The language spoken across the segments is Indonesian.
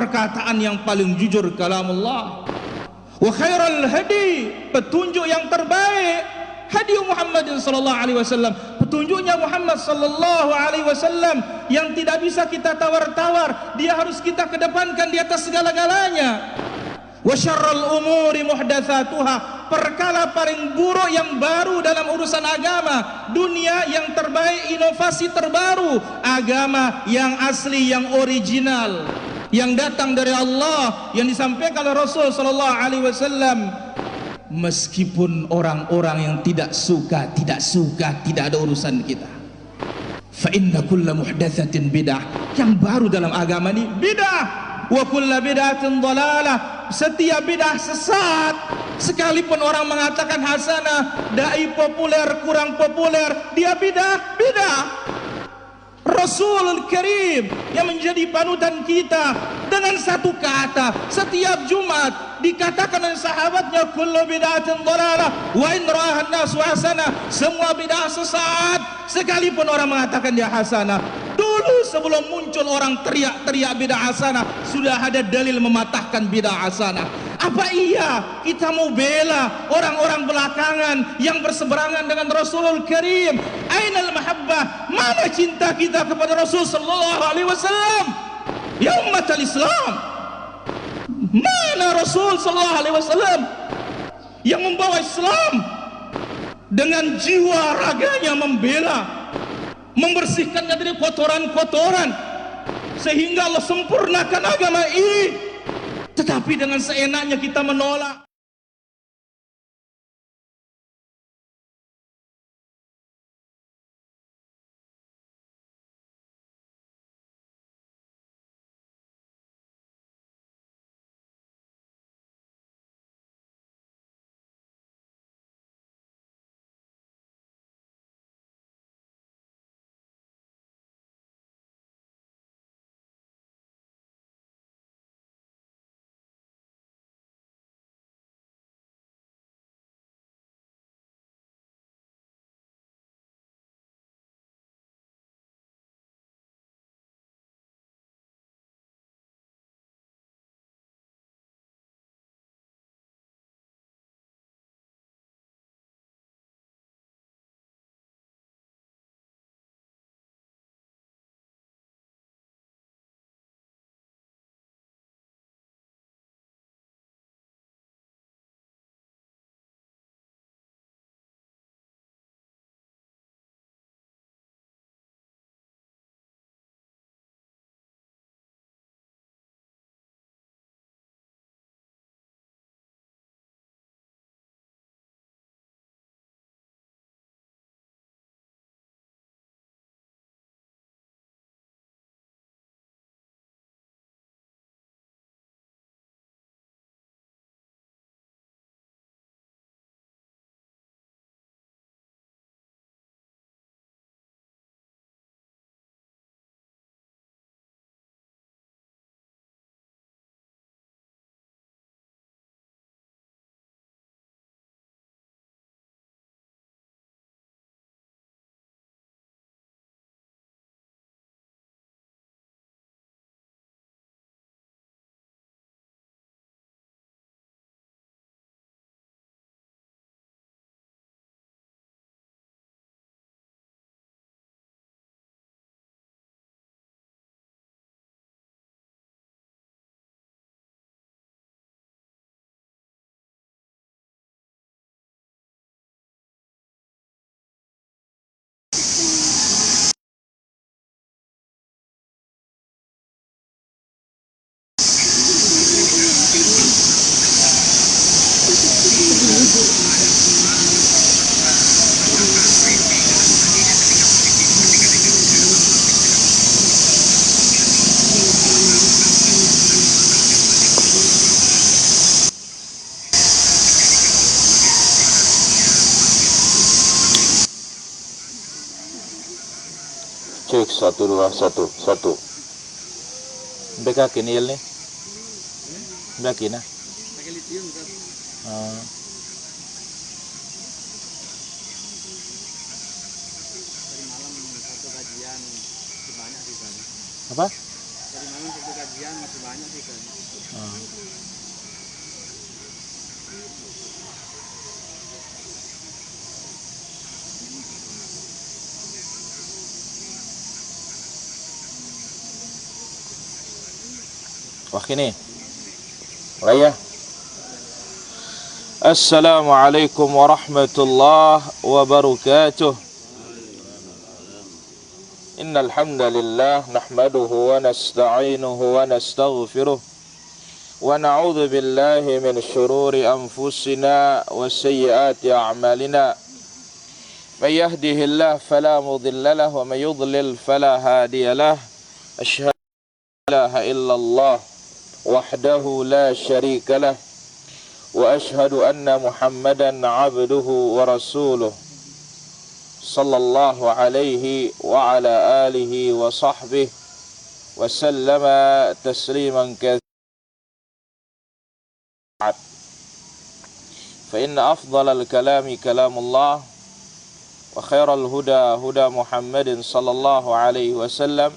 perkataan yang paling jujur kalamullah. Wa khairal hadi, petunjuk yang terbaik hadi Muhammad sallallahu alaihi wasallam, petunjuknya Muhammad sallallahu alaihi wasallam yang tidak bisa kita tawar-tawar, dia harus kita kedepankan di atas segala-galanya. Wa syarrul umuri muhdatsatuha, perkara paling buruk yang baru dalam urusan agama dunia, yang terbaik inovasi terbaru, agama yang asli, yang original, yang datang dari Allah, yang disampaikan oleh Rasul sallallahu alaihi wasallam. Meskipun orang-orang yang tidak suka, tidak ada urusan kita. Fa inna kulla muhdatsatin bid'ah, yang baru dalam agama ini bid'ah. Wa kulla bid'atin dhalalah, setiap bid'ah sesat. Sekalipun orang mengatakan hasanah, dai populer, kurang populer, dia bid'ah. Rasulul Karim yang menjadi panutan kita dengan satu kata setiap Jumat dikatakan oleh sahabatnya, kullu bid'atin dhalalah wa in ra'ahan nasu hasanah, semua bid'ah sesat sekalipun orang mengatakan dia hasanah. Dulu sebelum muncul orang teriak-teriak bid'ah hasanah, sudah ada dalil mematahkan bid'ah hasanah. Apa iya kita mau bela orang-orang belakangan yang berseberangan dengan Rasulul Karim? Ainal mahabbah, mana cinta kita kepada Rasul sallallahu alaihi wasallam? Ya umatul Islam, mana Rasul sallallahu alaihi wasallam yang membawa Islam dengan jiwa raganya membela, membersihkannya dari kotoran-kotoran sehingga Allah sempurnakan agama ini? Tetapi dengan seenaknya kita menolak. Cek 1 2 1 1. Beka kini nih. Beka na. Pakai lithium kan. Dari malam satu kajian banyak di sana. Apa? Dari malam satu kajian masih banyak sih kan. Wah ini mulai ya. Assalamualaikum warahmatullahi wabarakatuh. Innal hamdalillah nahmaduhu wa nasta'inuhu wa nastaghfiruh wa na'udzu billahi min shururi anfusina wa sayyiati a'malina. May yahdihillahu fala mudilla lahu wa may yudlil fala hadiya lahu. Asyhadu an la ilaha illallah wahdahu la syarika lahu wa asyhadu anna Muhammadan 'abduhu wa rasuluh. Sallallahu alaihi wa ala alihi wa sahbihi wa sallama tasliman katsiran. Fa inna afdalal kalami kalamullah wa khairal huda huda Muhammadin sallallahu alaihi wasallam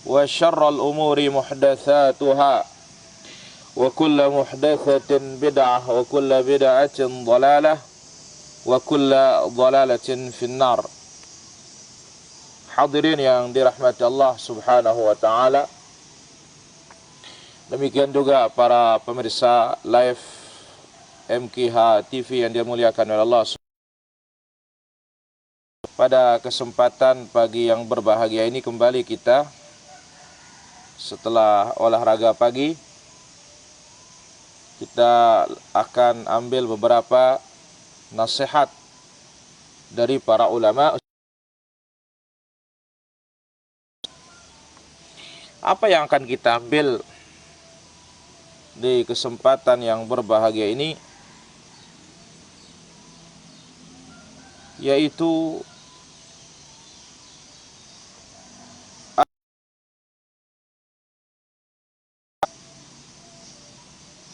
wa syarral umuri muhdatsatuha wa kullu muhdatsatin bid'ah wa kullu bid'atin dhalalah wa kulla dhalalatin finnar. Hadirin yang dirahmati Allah subhanahu wa ta'ala, demikian juga para pemirsa live MKH TV yang dimuliakan oleh Allah. Pada kesempatan pagi yang berbahagia ini kembali kita setelah olahraga pagi, kita akan ambil beberapa nasihat dari para ulama. Apa yang akan kita ambil di kesempatan yang berbahagia ini, yaitu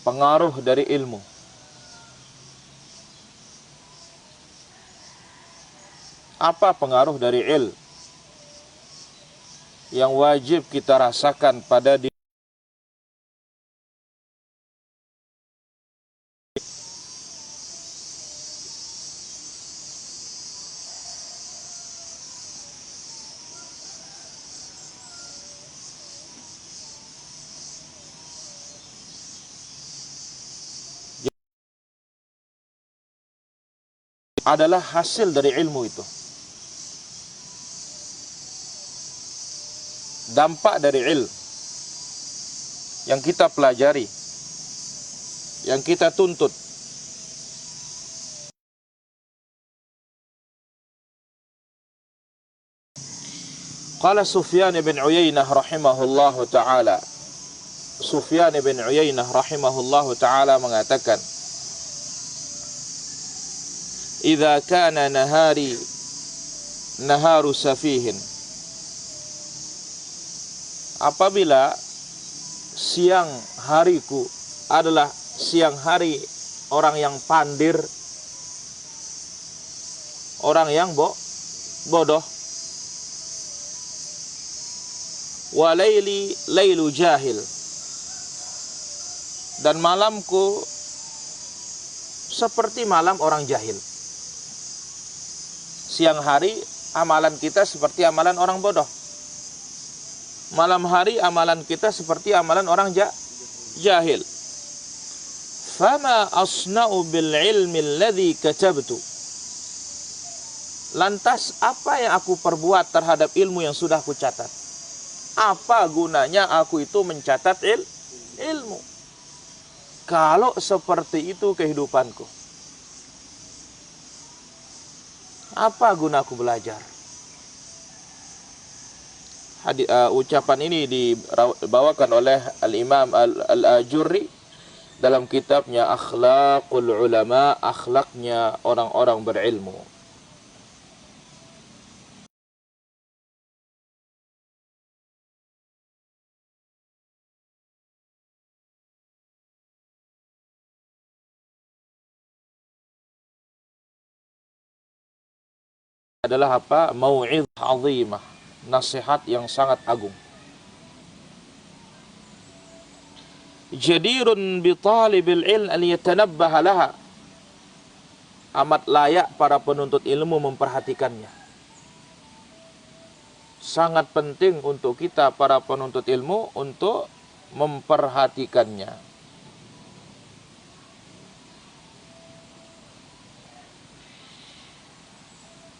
pengaruh dari ilmu. Apa pengaruh dari ilmu yang wajib kita rasakan pada diri? Adalah hasil dari ilmu itu. Dampak dari ilmu yang kita pelajari, yang kita tuntut. Qala Sufyan bin Uyainah rahimahullahu ta'ala. Sufyan bin Uyainah rahimahullahu ta'ala mengatakan, "Idza kana naharu safihin." Apabila siang hariku adalah siang hari orang yang pandir, orang yang bodoh, wa laili lailu jahil, dan malamku seperti malam orang jahil. Siang hari amalan kita seperti amalan orang bodoh. Malam hari amalan kita seperti amalan orang jahil. Fama asna'u bil ilmi alladhi katabtu. Lantas apa yang aku perbuat terhadap ilmu yang sudah aku catat? Apa gunanya aku itu mencatat ilmu? Kalau seperti itu kehidupanku, apa guna aku belajar? Ucapan ini dibawakan oleh Al-Imam Al-Ajurri dalam kitabnya Akhlaqul Ulama, akhlaknya orang-orang berilmu. Adalah apa? Mau'izah azimah, nasihat yang sangat agung. jadirun bi talibil ilm an yatanabbaha laha. Amat layak para penuntut ilmu memperhatikannya. Sangat penting untuk kita para penuntut ilmu untuk memperhatikannya.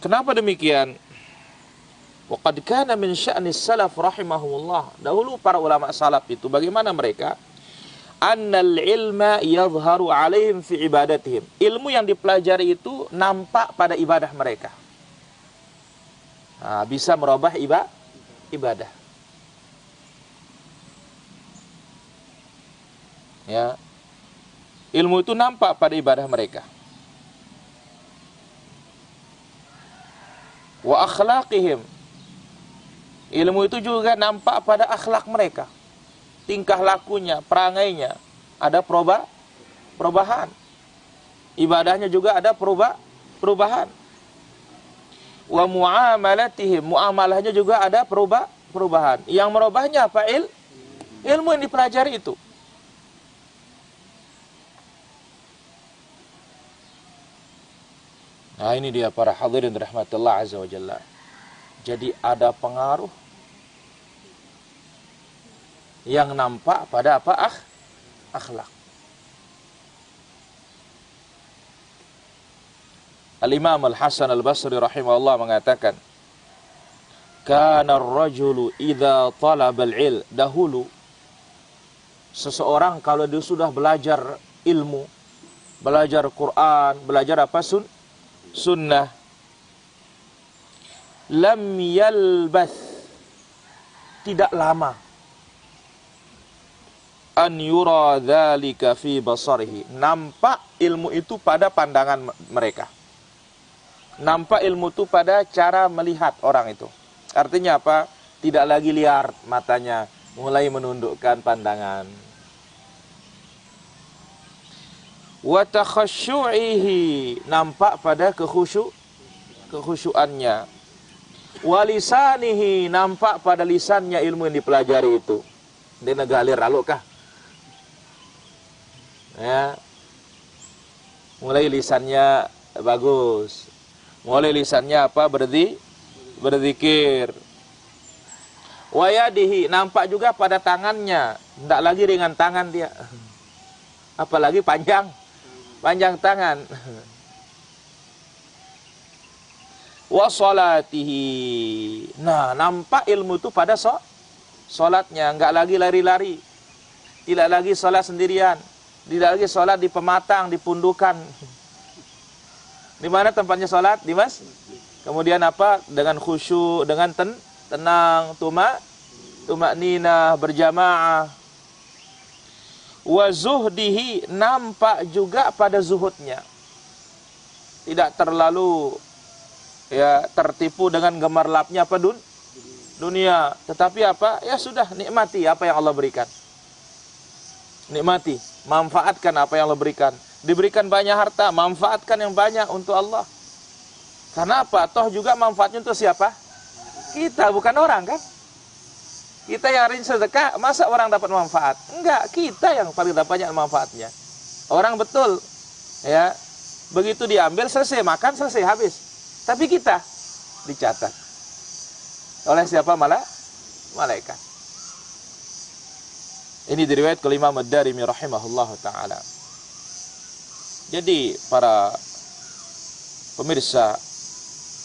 Kenapa demikian? Waqad kana min sya'nis salaf rahimahumullah. Dahulu para ulama salaf itu bagaimana mereka? Annal ilma yadhharu alaihim fi ibadatihim. Ilmu yang dipelajari itu nampak pada ibadah mereka. Nah, bisa merubah ibadah. Ya. Ilmu itu nampak pada ibadah mereka. Wa akhlaqihim. Ilmu itu juga nampak pada akhlak mereka. Tingkah lakunya, perangainya ada perubahan. Ibadahnya juga ada perubahan. Wa muamalatihim, muamalahnya juga ada perubahan. Yang merubahnya apa? Ilmu yang dipelajari itu. Nah, ini dia para hadirin rahmatullah azza wa jalla. Jadi ada pengaruh yang nampak pada apa? Akhlak. Al-Imam Al-Hasan Al-Basri rahimahullah mengatakan, kana ar-rajulu idza talaba al-ilm. Dahulu seseorang kalau dia sudah belajar ilmu, belajar Quran, belajar apa? Sunnah, lam yalbath, tidak lama, an yura dzalika fi basarihi, nampak ilmu itu pada pandangan mereka. Nampak ilmu itu pada cara melihat orang itu. Artinya apa? Tidak lagi liar matanya, mulai menundukkan pandangan. Wa takhasyu'ihi, nampak pada kekhusyuannya. Wa lisanihi, nampak pada lisannya ilmu yang dipelajari itu. Dia negalir alukah? Ya. Mulai lisannya bagus. Mulai lisannya apa? Berzikir. Wa yadihi, nampak juga pada tangannya. Tidak lagi ringan tangan dia. Apalagi panjang tangan. Wa salatihi, nah nampak ilmu itu pada solatnya. Enggak lagi lari-lari, tidak lagi solat sendirian, tidak lagi solat di pematang, di pundukan. Di mana tempatnya solat? Di masjid. Kemudian apa? Dengan khusyuk, dengan tenang, tumak-ninah, berjamaah. Wa zuhdihi, nampak juga pada zuhudnya. Tidak terlalu tertipu dengan gemerlapnya apa dunia, tetapi apa? Ya sudah, nikmati apa yang Allah berikan. Nikmati, manfaatkan apa yang Allah berikan. Diberikan banyak harta, manfaatkan yang banyak untuk Allah. Karena apa? Toh juga manfaatnya untuk siapa? Kita, bukan orang kan? Kita yang rajin sedekah, masa orang dapat manfaat? Enggak, kita yang paling dapat banyak manfaatnya. Orang betul, ya, begitu diambil, selesai makan, selesai habis. Tapi kita dicatat oleh siapa? Malaikat. Ini diriwayatkan oleh Imam Ad-Darimi rahimahullah ta'ala. Jadi para pemirsa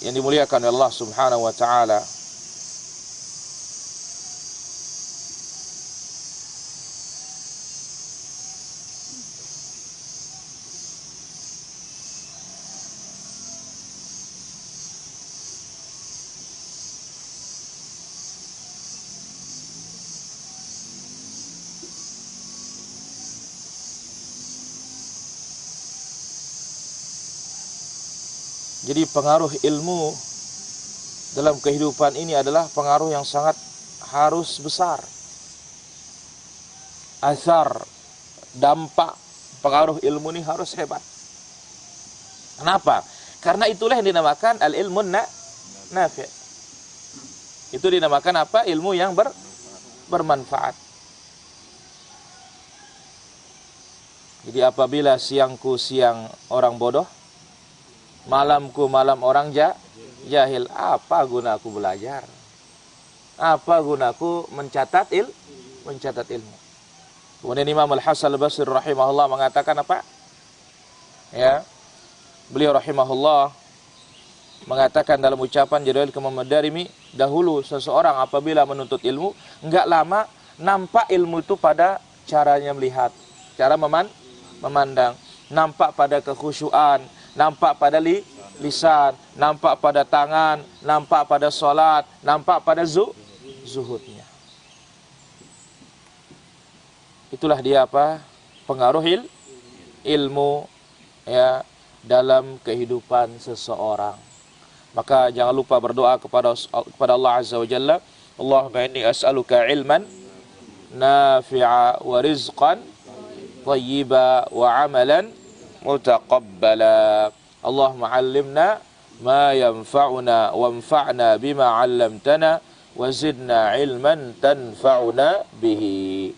yang dimuliakan oleh Allah subhanahu wa ta'ala, jadi pengaruh ilmu dalam kehidupan ini adalah pengaruh yang sangat harus besar. Athar, dampak, pengaruh ilmu ini harus hebat. Kenapa? Karena itulah yang dinamakan al-ilmun nafi'. Itu dinamakan apa? Ilmu yang bermanfaat. Jadi apabila siangku siang orang bodoh, malamku malam orang jahil, apa gunaku belajar? Apa gunaku mencatat ilmu? Kemudian Imam Al-Hasan Al-Basri rahimahullah mengatakan apa? Ya. Beliau rahimahullah mengatakan dalam ucapan Jalalain Al-Darimi, dahulu seseorang apabila menuntut ilmu, enggak lama nampak ilmu itu pada caranya melihat, cara memandang, nampak pada kekhusyuan, nampak pada lisan, nampak pada tangan, nampak pada salat, nampak pada zuhudnya. Itulah dia apa? Pengaruh ilmu ya dalam kehidupan seseorang. Maka jangan lupa berdoa kepada Allah Azza wa Jalla, Allahumma inni as'aluka ilman nafi'a wa rizqan thayyiba wa amalan mutaqabbala. Allahumma 'allimna ma yanfa'una wanfa'na bima 'allamtana wa zidna ilman tanfa'una bihi.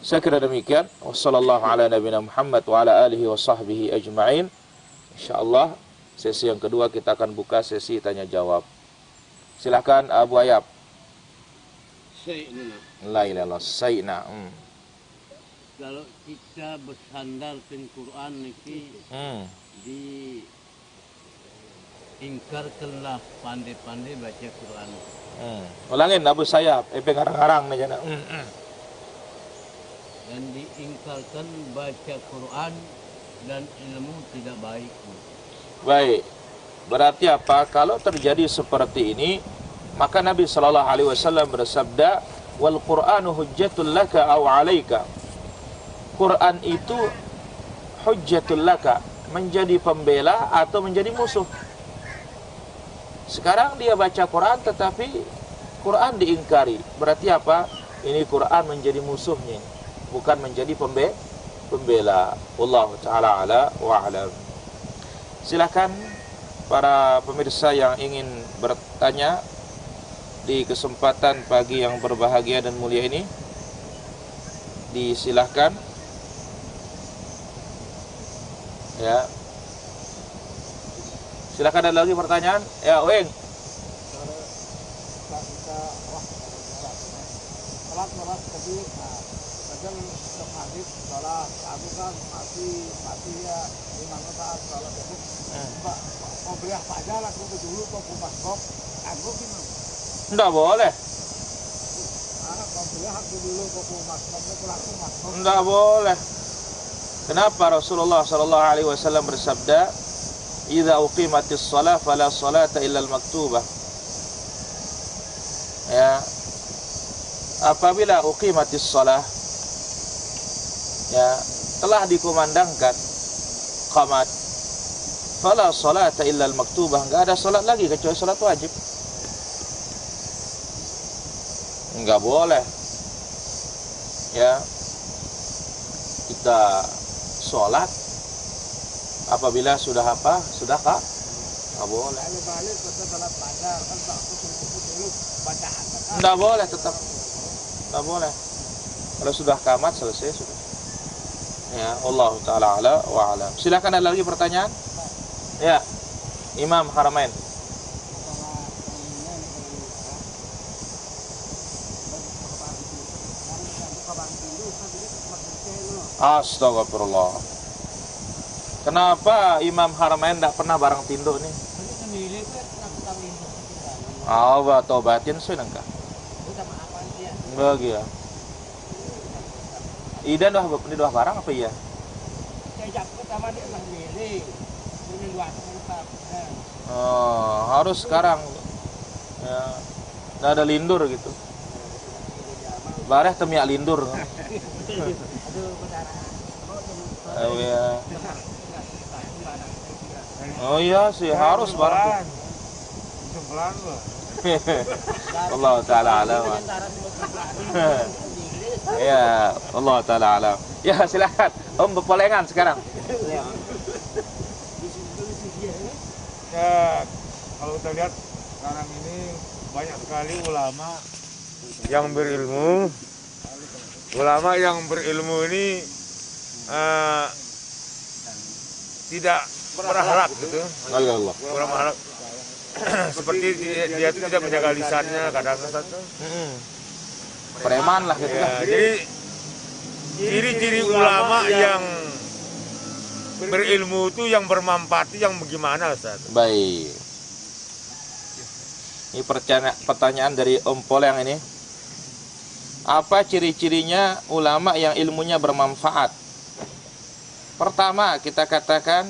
Saya kira demikian. Wassallallahu ala nabiyina Muhammad wa ala alihi wa sahbihi ajma'in. Insyaallah sesi yang kedua kita akan buka sesi tanya jawab. Silakan Abu Ayab. Sayyidina. Kalau kita bersandar ke Quran ini diingkarkanlah pandai-pandai baca Quran. Ulangin Abu Sayyab, ngarang-ngarang aja. Dan diingkarkan baca Quran dan ilmu tidak baik. Baik. Berarti apa? Kalau terjadi seperti ini, maka Nabi sallallahu alaihi wasallam bersabda, "Wal Qur'anu hujjatul laka aw 'alaika." Quran itu hujjatul laka, menjadi pembela atau menjadi musuh. Sekarang dia baca Quran tetapi Quran diingkari. Berarti apa? Ini Quran menjadi musuhnya, bukan menjadi pembela. Wallahu taala ala wa alam. Silakan para pemirsa yang ingin bertanya di kesempatan pagi yang berbahagia dan mulia ini, disilahkan. Ya. Silakan, ada lagi pertanyaan? Ya, Weng. Salat tadi kadang setiap hadis salat aku kan mati ya 5 rakaat salat itu mau beliah pajak aku dulu kok kupas kok aku gimana? Enggak boleh. Mau beliah aku dulu kok kupas kok aku mas. Enggak boleh. Kenapa Rasulullah sallallahu alaihi wasallam bersabda, "Idza uqimatis shalah fala salata illa al-maktubah." Ya. Apabila uqimatis shalah, ya, telah dikumandangkan qamat, fala salata illa al-maktubah, enggak ada salat lagi kecuali salat wajib. Enggak boleh ya kita salat apabila sudah apa? Sudah kah? Enggak boleh. Enggak boleh, tetap enggak boleh. Kalau sudah kamat selesai sudah. Ya, Allah taala ala wa alam. Silakan, ada lagi pertanyaan? Ya. Imam Haramain. Astagfirullah. Kenapa Imam Haramain tidak pernah barang tinduk nih? Tobatin sih nangka. Bagi ya. Ida dah barang apa ya? Oh, harus sekarang. Ya. Nggak ada lindur gitu. Bareh temiak lindur. Oh ya. Oh iya sih, harus barang. Allah taala alam. Ya, Allah taala alam. Ya, silakan Om berpolengan sekarang. Ya, kalau kita lihat sekarang ini banyak sekali ulama yang berilmu. Ulama yang berilmu ini tidak berharap gitu. Allah. Kurang berharap. Seperti dia tidak menjaga lisannya kadang-kadang. Preman lah gitu kan. Jadi ciri-ciri ulama yang berilmu itu yang bermanfaat itu yang bagaimana, Ustaz? Baik. Ini pertanyaan dari Om Poleng ini. Apa ciri-cirinya ulama yang ilmunya bermanfaat? Pertama, kita katakan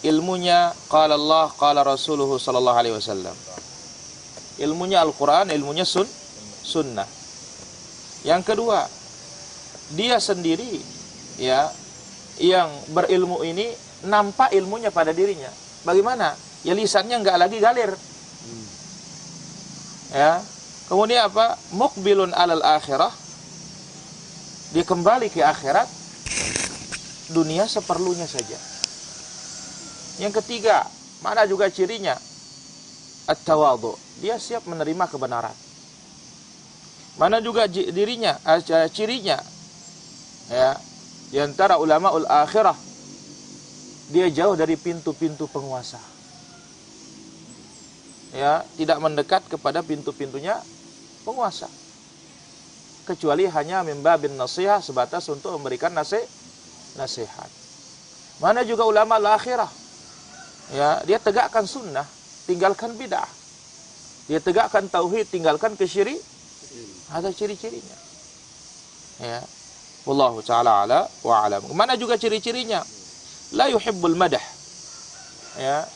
ilmunya qala Allah, qala Rasuluhu sallallahu alaihi wasallam. Ilmunya Al-Qur'an, ilmunya sunnah. Yang kedua, dia sendiri ya yang berilmu ini nampak ilmunya pada dirinya. Bagaimana? Ya lisannya enggak lagi galir. Ya. Kemudian apa? Muqbilun alal akhirah. Dia kembali ke akhirat. Dunia seperlunya saja. Yang ketiga, mana juga cirinya? At-tawadhu. Dia siap menerima kebenaran. Mana juga dirinya, cirinya? Ya, di antara ulamaul akhirah, dia jauh dari pintu-pintu penguasa. Ya, tidak mendekat kepada pintu-pintunya penguasa. Kecuali hanya mimbabin nasihat, sebatas untuk memberikan nasihat. Mana juga ulama al-akhirah. Ya, dia tegakkan sunnah, tinggalkan bid'ah. Dia tegakkan tauhid, tinggalkan kesyirik. Ada ciri-cirinya. Ya. Wallahu ta'ala ala wa alam. Mana juga ciri-cirinya? La yuhibbul madah. Ya,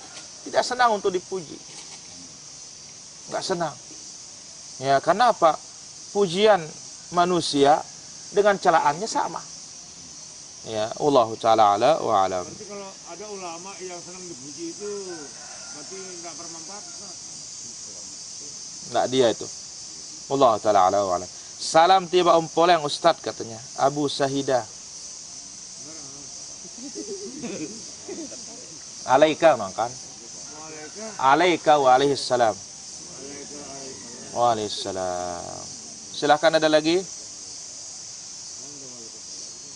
tidak senang untuk dipuji. Enggak senang. Ya, karena apa? Pujian manusia dengan celaannya sama. Ya, wallahu ta'ala ala wa alam. Berarti kalau ada ulama yang senang dipuji itu berarti enggak bermanfaat, Ustaz? Enggak dia itu. Wallahu ta'ala ala wa alam. Salam tiba Om Poleng Ustaz katanya. Abu Sahida. Alaika makan. Alaika wa alaihi salam. Waalaikumsalam. Silahkan, ada lagi?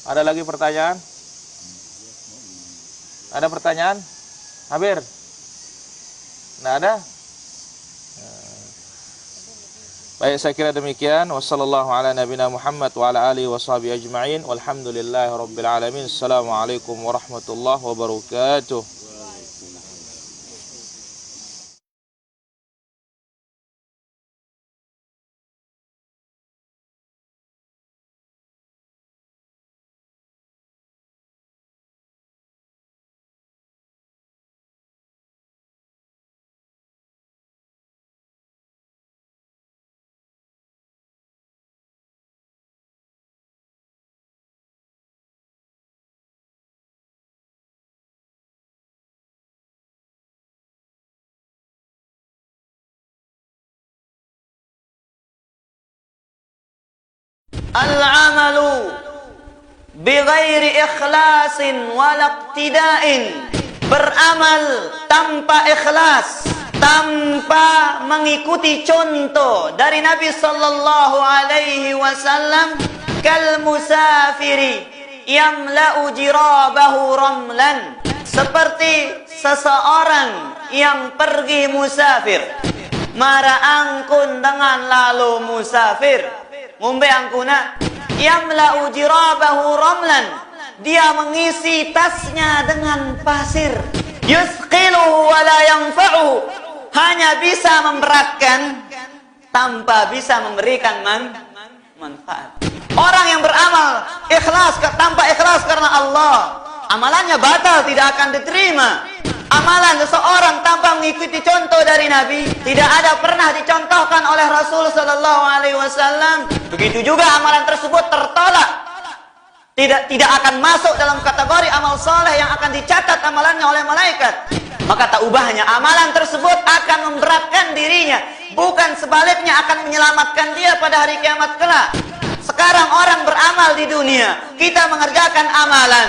Ada lagi pertanyaan? Ada pertanyaan? Habir? Nggak ada? Baik, saya kira demikian. Wassallallahu ala nabina Muhammad wa ala alihi wa sahbihi ajma'in. Walhamdulillahi rabbil alamin. Assalamualaikum warahmatullahi wabarakatuh. Al-amalu bighairi ikhlasin walaktida'in. Beramal tanpa ikhlas, tanpa mengikuti contoh dari Nabi sallallahu alaihi wasallam, kal musafiri yamla'u jirabahu ramlan. Seperti seseorang yang pergi musafir, mara angkun dengan lalu musafir. Ngombe angkuna yamla'u jirabahu ramlan. Dia mengisi tasnya dengan pasir. Yusqiluhu wa la yanfa'uhu. Hanya bisa memberatkan tanpa bisa memberikan manfaat. Orang yang beramal ikhlas tanpa ikhlas karena Allah, amalannya batal, tidak akan diterima. Amalan seseorang tanpa mengikuti contoh dari Nabi tidak ada pernah dicontohkan oleh Rasul sallallahu alaihi wasallam. Begitu juga amalan tersebut tertolak. Tidak akan masuk dalam kategori amal soleh yang akan dicatat amalannya oleh malaikat. Maka tak ubahnya amalan tersebut akan memberatkan dirinya, bukan sebaliknya akan menyelamatkan dia pada hari kiamat kelak. Sekarang orang beramal di dunia, kita mengerjakan amalan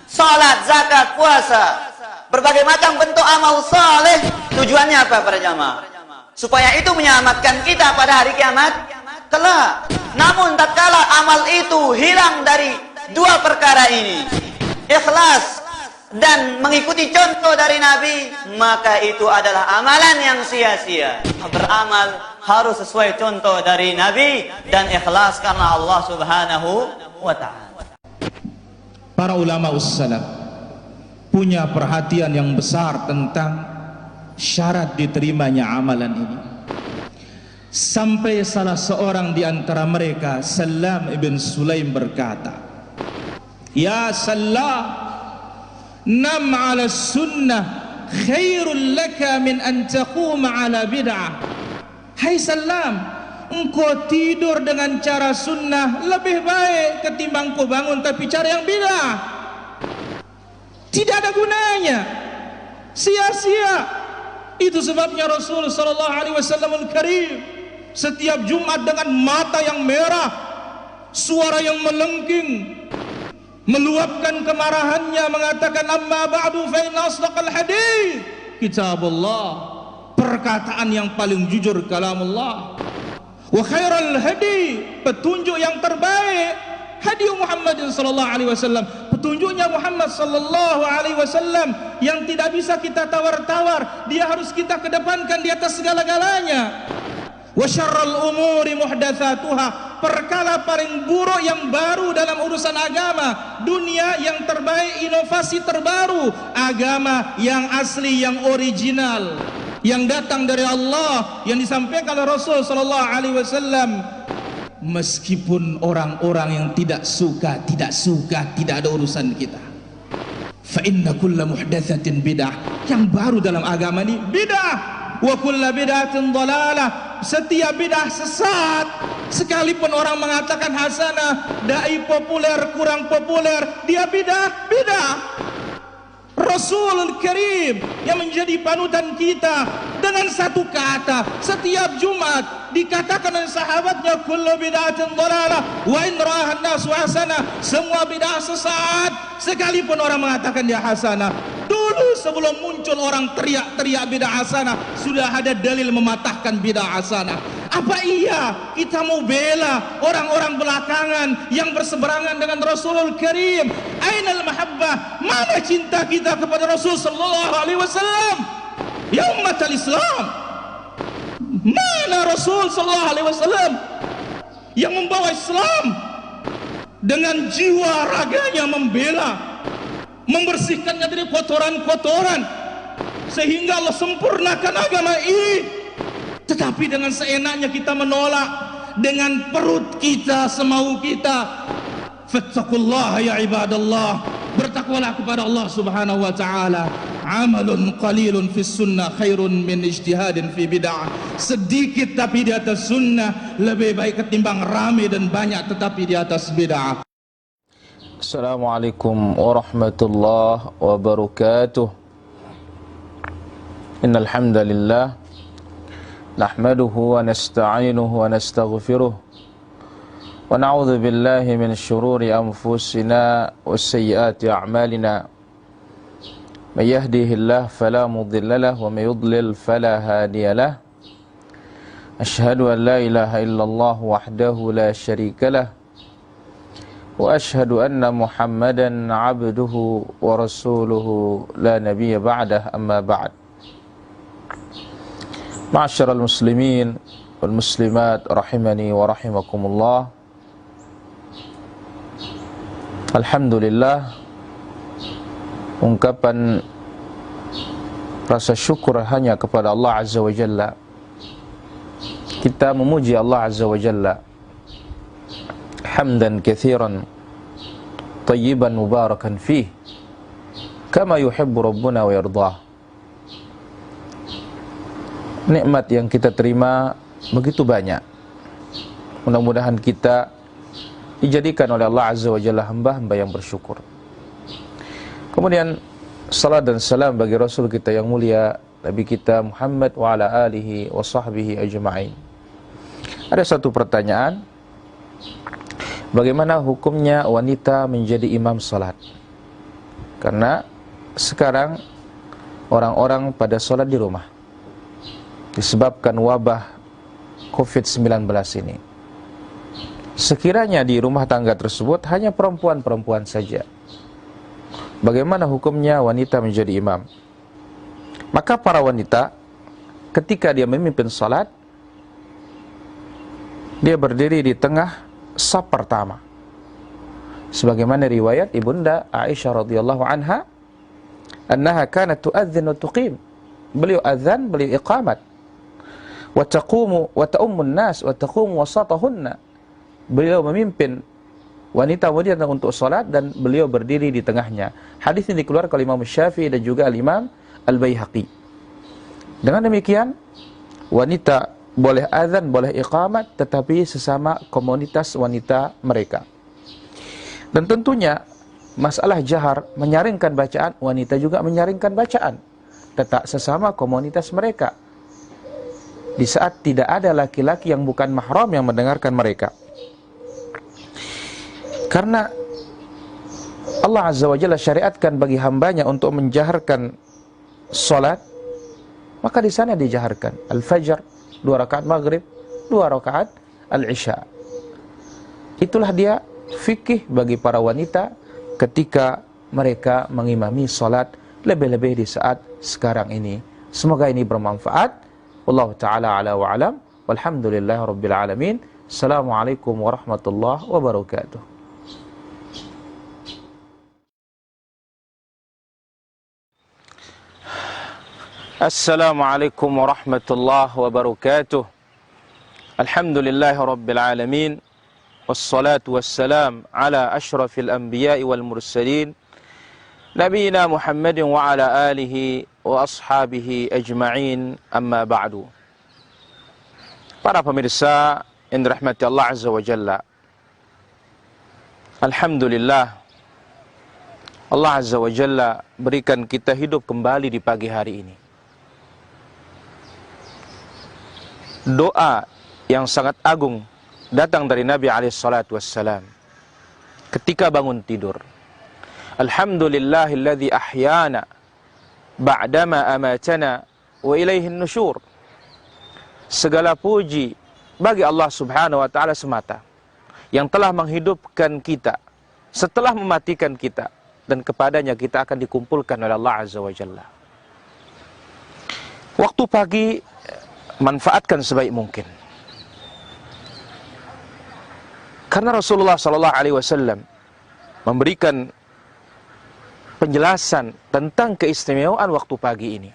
salat, zakat, puasa, berbagai macam bentuk amal saleh. Tujuannya apa para jamaah? Supaya itu menyelamatkan kita pada hari kiamat kelak. Namun tatkala amal itu hilang dari dua perkara ini, ikhlas dan mengikuti contoh dari Nabi, maka itu adalah amalan yang sia-sia. Beramal harus sesuai contoh dari Nabi dan ikhlas karena Allah Subhanahu wa ta'ala. Para ulama ussalaf punya perhatian yang besar tentang syarat diterimanya amalan ini. Sampai salah seorang di antara mereka, Salam ibn Sulaim, berkata, "Ya Salam, nam ala sunnah khairul laka min an taquma ala bid'ah." Hai Salam, engkau tidur dengan cara sunnah lebih baik ketimbang kau bangun tapi cara yang bid'ah. Tidak ada gunanya, sia-sia. Itu sebabnya Rasul sallallahu alaihi wasallam al-Karim setiap Jumat dengan mata yang merah, suara yang melengking, meluapkan kemarahannya, mengatakan, "Amma ba'du fa inna asdaqal hadits kitabullah." Perkataan yang paling jujur kalamullah. Wa khairal hadi, petunjuk yang terbaik hadi Muhammad sallallahu alaihi wasallam, petunjuknya Muhammad sallallahu alaihi wasallam yang tidak bisa kita tawar-tawar, dia harus kita kedepankan di atas segala-galanya. Wa syarrul umuri muhdatsatuha, perkara paling buruk yang baru dalam urusan agama, dunia yang terbaik, inovasi terbaru, agama yang asli, yang original, yang datang dari Allah, yang disampaikan oleh Rasul sallallahu alaihi wasallam. Meskipun orang-orang yang tidak suka, tidak ada urusan kita. Fa inna kulla muhdatsatin bid'ah, yang baru dalam agama ini bid'ah. Wa kulla bid'atin dhalalah, setiap bid'ah sesat. Sekalipun orang mengatakan hasanah, dai populer, kurang populer, dia bid'ah. Rasulul Karim yang menjadi panutan kita dengan satu kata setiap Jumat dikatakan oleh sahabatnya, kullu bid'atin dhalalah wa in ra'ahan nasu hasanah, semua bid'ah sesat sekalipun orang mengatakan dia hasanah. Dulu sebelum muncul orang teriak-teriak bid'ah hasanah, sudah ada dalil mematahkan bid'ah hasanah. Apa iya kita mau bela orang-orang belakangan yang berseberangan dengan Rasulul Karim? Ainal mahabbah, mana cinta kita kepada Rasul sallallahu alaihi wasallam? Ya umatal Islam, mana Rasul sallallahu alaihi wasallam yang membawa Islam dengan jiwa raganya membela, membersihkannya dari kotoran-kotoran sehingga Allah sempurnakan agama ini. Tetapi dengan seenaknya kita menolak, dengan perut kita, semau kita. Fattaqullaha ya ibadallah, bertakwalah kepada Allah subhanahu wa ta'ala. Amalun qalilun fis sunnah khairun min ijtihadin fi bid'ah. Sedikit tapi di atas sunnah lebih baik ketimbang ramai dan banyak tetapi di atas bid'ah. Assalamualaikum warahmatullahi wabarakatuh. Innal hamdalillah nahmaduhu wa nasta'inuhu wa nastaghfiruh wa na'udzu billahi min syururi anfusina wa sayyiati a'malina. May yahdihillahu fala mudilla lahu wa may yudlil fala hadiya lahu. Asyhadu an la ilaha illallah wahdahu la syarika lahu wa asyhadu anna Muhammadan 'abduhu wa rasuluhu la nabiyya ba'dah, amma ba'd. Ma'asyiral muslimin wal muslimat rahimani wa rahimakumullah. Alhamdulillah, ungkapan rasa syukur hanya kepada Allah Azza wa Jalla. Kita memuji Allah Azza wa Jalla hamdan katsiran tayyiban mubarakan fih kama yuhibbu rabbuna wa yardah. Nikmat yang kita terima begitu banyak. Mudah-mudahan kita dijadikan oleh Allah Azza wa Jalla hamba-hamba yang bersyukur. Kemudian salat dan salam bagi Rasul kita yang mulia, Nabi kita Muhammad wa ala alihi wa sahbihi ajma'in. Ada satu pertanyaan, bagaimana hukumnya wanita menjadi imam salat? Karena sekarang orang-orang pada salat di rumah disebabkan wabah COVID-19 ini. sekiranya di rumah tangga tersebut hanya perempuan-perempuan saja, bagaimana hukumnya wanita menjadi imam? Maka para wanita ketika dia memimpin salat, dia berdiri di tengah saf pertama, sebagaimana riwayat ibunda Aisyah radhiyallahu anha, annaha kanat tu'adzin wa tuqim, beliau azan, beliau iqamat, wa taqumu wa ta'ummun nas wa taqumu wasatahunna, beliau memimpin wanita-wanita untuk salat dan beliau berdiri di tengahnya. Hadis ini dikeluarkan oleh Imam Syafi'i dan juga Imam Al-Baihaqi. Dengan demikian, wanita boleh azan, boleh iqamat, tetapi sesama komunitas wanita mereka. Dan tentunya masalah jahar, menyaringkan bacaan, wanita juga menyaringkan bacaan, tetap sesama komunitas mereka, di saat tidak ada laki-laki yang bukan mahram yang mendengarkan mereka. Karena Allah Azza wa Jalla syariatkan bagi hambanya untuk menjaharkan salat, maka di sana dijaharkan al-fajr, 2 rakaat maghrib, 2 rakaat al-isya. Itulah dia fikih bagi para wanita ketika mereka mengimami salat, lebih-lebih di saat sekarang ini. Semoga ini bermanfaat. Wallahu ta'ala ala wa alam. Walhamdulillahi rabbil alamin. Assalamualaikum warahmatullahi wabarakatuh. Assalamualaikum warahmatullahi wabarakatuh. Alhamdulillahi rabbil alamin. Wassalatu wassalam ala ashrafil anbiya'i wal mursalin, nabiyina Muhammadin wa ala alihi wa ashabihi ajma'in, amma ba'du. Para pemirsa yang dirahmati Allah Azza wa Jalla, alhamdulillah Allah Azza wa Jalla berikan kita hidup kembali di pagi hari ini. Doa yang sangat agung datang dari Nabi SAW ketika bangun tidur. Alhamdulillahilladzi ahyana ba'dama amatana wa ilaihin nusyur. Segala puji bagi Allah Subhanahu wa taala semata yang telah menghidupkan kita setelah mematikan kita, dan kepadanya kita akan dikumpulkan oleh Allah Azza wa Jalla. Waktu pagi manfaatkan sebaik mungkin. Karena Rasulullah SAW memberikan penjelasan tentang keistimewaan waktu pagi ini.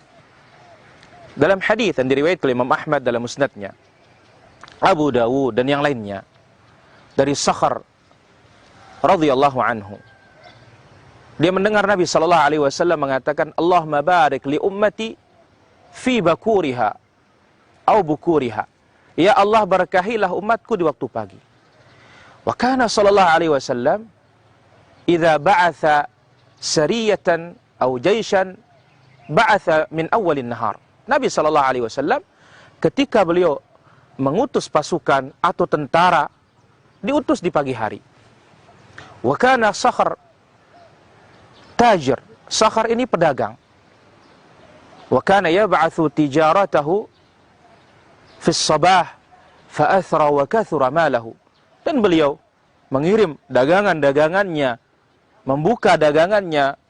Dalam hadis yang diriwayatkan oleh Imam Ahmad dalam musnadnya, Abu Dawud dan yang lainnya, dari Sakhar radhiyallahu anhu, dia mendengar Nabi SAW mengatakan, Allahumma barik li ummati fi bakuriha au bukuriha. Ya Allah, berkahilah umatku di waktu pagi. Wa kana sallallahu alaihi wasallam idza ba'atha sariyatan au jaishan ba'atha min awalin nahar. Nabi sallallahu alaihi wasallam ketika beliau mengutus pasukan atau tentara, diutus di pagi hari. Wa kana Sakhar tajir. Sakhar ini pedagang. Wa kana yab'athu tijaratahu fi as-sabah fa athra wa kathura malahu. Dan beliau mengirim dagangan-dagangannya, membuka dagangannya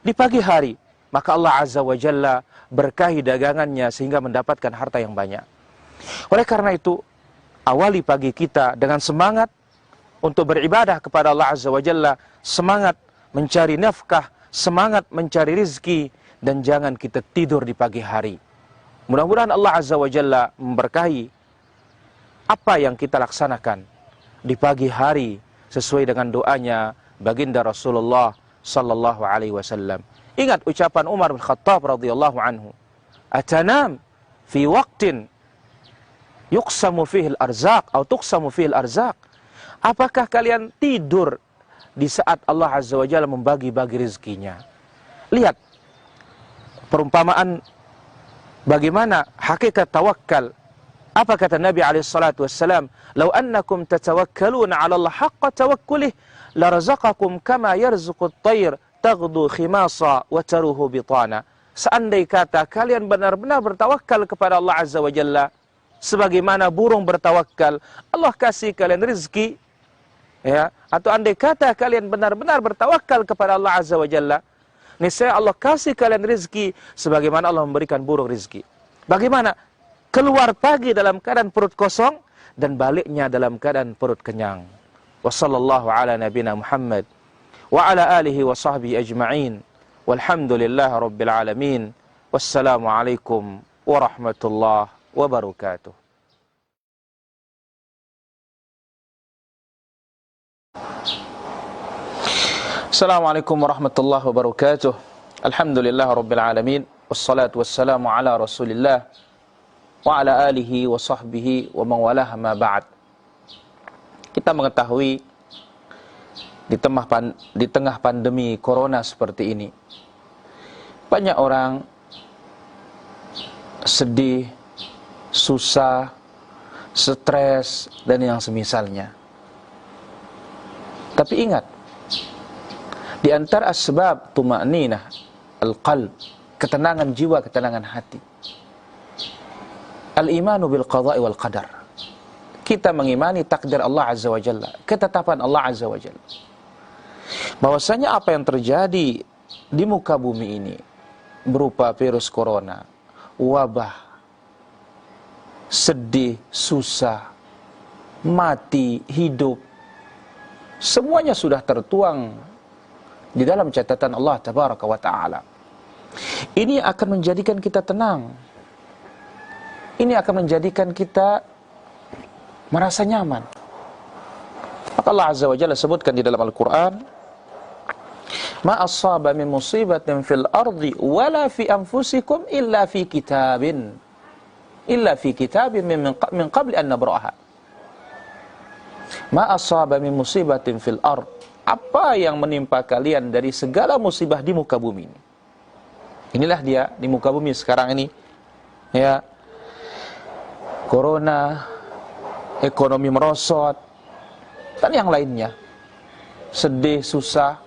di pagi hari. Maka Allah Azza wa Jalla berkahi dagangannya sehingga mendapatkan harta yang banyak. Oleh karena itu, awali pagi kita dengan semangat untuk beribadah kepada Allah Azza wa Jalla, semangat mencari nafkah, semangat mencari rizki, dan jangan kita tidur di pagi hari. Mudah-mudahan Allah Azza wa Jalla memberkahi apa yang kita laksanakan di pagi hari sesuai dengan doanya baginda Rasulullah sallallahu alaihi wasallam. Ingat ucapan Umar bin Khattab radhiyallahu anhu, "Atanam fi waqtin yuqsamu fihi al-arzaq atau tuqsamu fihi al-arzaq?" Apakah kalian tidur di saat Allah Azza wa Jalla membagi-bagi rezekinya? Lihat perumpamaan bagaimana hakikat tawakal. Apa kata Nabi SAW? "Lau annakum tatawakkaluna 'ala Allah haqqa tawakkulih, la razaqakum kama yarzuqut tayr taghdu khimasa wa taruhu bitana." Seandai kata kalian benar-benar bertawakal kepada Allah Azza wa Jalla sebagaimana burung bertawakal, Allah kasih kalian rezeki, ya, atau andai kata kalian benar-benar bertawakal kepada Allah Azza wa Jalla, niscaya Allah kasih kalian rezeki sebagaimana Allah memberikan burung rezeki. Bagaimana? Keluar pagi dalam keadaan perut kosong dan baliknya dalam keadaan perut kenyang. Wassallallahu ala nabina Muhammad wa ala alihi wa sahbihi ajma'in. Walhamdulillahi rabbil alamin. Wassalamualaikum warahmatullahi wabarakatuh. Assalamualaikum warahmatullahi wabarakatuh. Alhamdulillah rabbil alamin. Wassalatu wassalamu ala rasulillah wa ala alihi wa sahbihi wa mawalah ma ba'd. Kita mengetahui di tengah pandemi corona seperti ini, banyak orang sedih, susah, stres, dan yang semisalnya. Tapi ingat, di antara asbab tuma'ninah al-qalb, ketenangan jiwa, ketenangan hati, al-imanu bil qada'i wal qadar. Kita mengimani takdir Allah Azza wa Jalla, ketetapan Allah Azza wa Jalla. Bahwasanya apa yang terjadi di muka bumi ini berupa virus corona, wabah, sedih, susah, mati, hidup, semuanya sudah tertuang di dalam catatan Allah Tabaraka wa Ta'ala. Ini akan menjadikan kita tenang. Ini akan menjadikan kita merasa nyaman. Maka Allah Azza wa Jalla sebutkan di dalam Al-Quran, ma asaba min musibatin fil ardi wala fi anfusikum illa fi kitabin min qabli an nabra'aha. Ma asaba min musibatin fil ard, apa yang menimpa kalian dari segala musibah di muka bumi ini. Inilah dia di muka bumi sekarang ini, ya, corona, ekonomi merosot, dan yang lainnya, sedih, susah.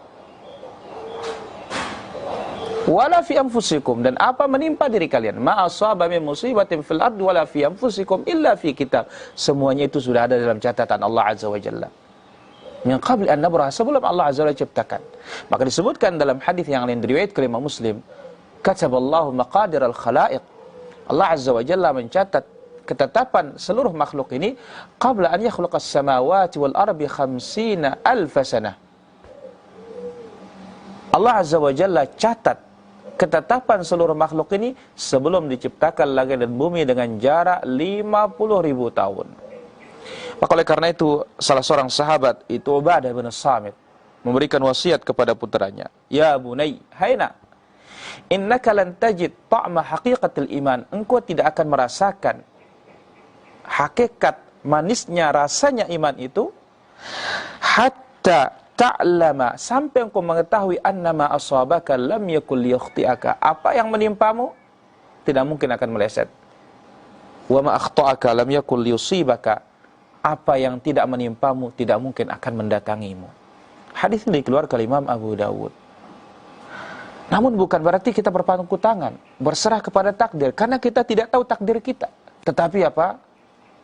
Wala fi anfusikum, dan apa menimpa diri kalian. Ma asaba min musibatin fil ardi wala fi anfusikum illa fi kitab. Semuanya itu sudah ada dalam catatan Allah Azza wa Jalla. Min qabli an nabraha, sebelum Allah Azza wa Jalla ciptakan. Maka disebutkan dalam hadis yang lain diriwayatkan oleh Imam Muslim, kataballahu maqadir al-khalaiq. Allah Azza wa Jalla mencatat ketetapan seluruh makhluk ini qabla an yakhluqas samawati wal ardi 50,000 sanah. Allah Azza wa Jalla catat ketetapan seluruh makhluk ini sebelum diciptakan langit dan bumi dengan jarak 50.000 tahun. Maka oleh karena itu salah seorang sahabat itu Ubadah bin Samit memberikan wasiat kepada putranya, ya bunai, hai nak, innaka lan tajid ta'ma haqiqatil iman, engkau tidak akan merasakan hakikat manisnya rasanya iman itu hatta ta'lama, sampai engkau mengetahui annama asabaka lam yakul liyukhti'aka, apa yang menimpamu tidak mungkin akan meleset. Wa ma akhta'aka lam yakul liyusibaka, apa yang tidak menimpamu tidak mungkin akan mendatangimu. Hadis ini dikeluarkan oleh Imam Abu Dawud. Namun bukan berarti kita berpangku tangan, berserah kepada takdir, karena kita tidak tahu takdir kita. Tetapi apa?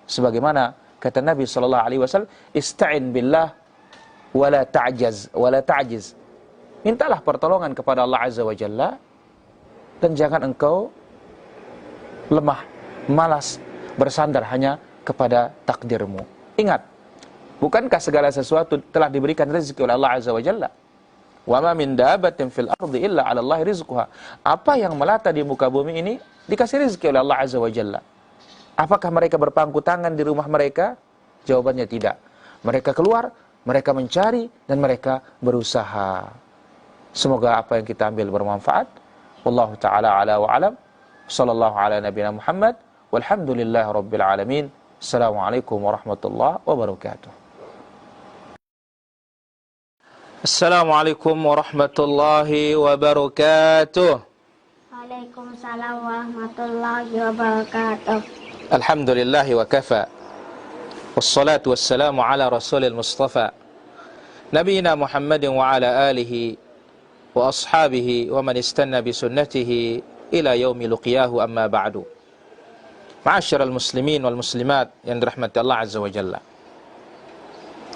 Sebagaimana kata Nabi SAW, ista'in billah wala ta'jiz. Mintalah pertolongan kepada Allah Azza wa Jalla dan jangan engkau lemah, malas, bersandar hanya kepada takdirmu. Ingat, bukankah segala sesuatu telah diberikan rezeki oleh Allah Azza wa Jalla? Wa ma min dabatin fil ardi illa 'ala Allah rizquha. Apa yang melata di muka bumi ini dikasih rezeki oleh Allah Azza wa Jalla. Apakah mereka berpangku tangan di rumah mereka? Jawabannya tidak. Mereka keluar, mereka mencari, dan mereka berusaha. Semoga apa yang kita ambil bermanfaat. Wallahu ta'ala ala wa alam. Sallallahu ala nabiyina Muhammad. Walhamdulillahi rabbil alamin. Assalamualaikum warahmatullahi wabarakatuh. Assalamualaikum warahmatullahi wabarakatuh. Waalaikumsalam warahmatullahi wabarakatuh. Alhamdulillahi wa kafa. Wassalatu wassalamu ala rasulil mustafa nabiyina Muhammadin wa ala alihi wa ashabihi wa man istanna bi sunnatihi ila yaumi luqiyahu, amma ba'du. Ma'asyiral muslimin wal muslimat yang dirahmati Allah Azza wa Jalla.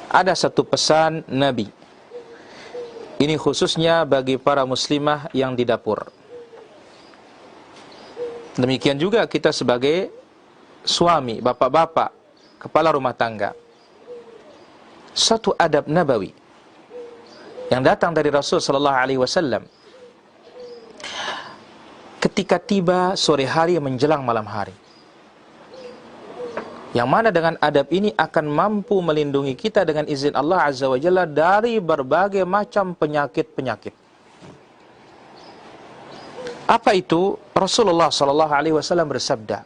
Ada satu pesan Nabi. Ini khususnya bagi para muslimah yang di dapur. Demikian juga kita sebagai suami, bapak-bapak, kepala rumah tangga. Satu adab nabawi yang datang dari Rasul sallallahu alaihi wasallam. Ketika tiba sore hari menjelang malam hari, yang mana dengan adab ini akan mampu melindungi kita dengan izin Allah Azza wa Jalla dari berbagai macam penyakit-penyakit. Apa itu? Rasulullah sallallahu alaihi wasallam bersabda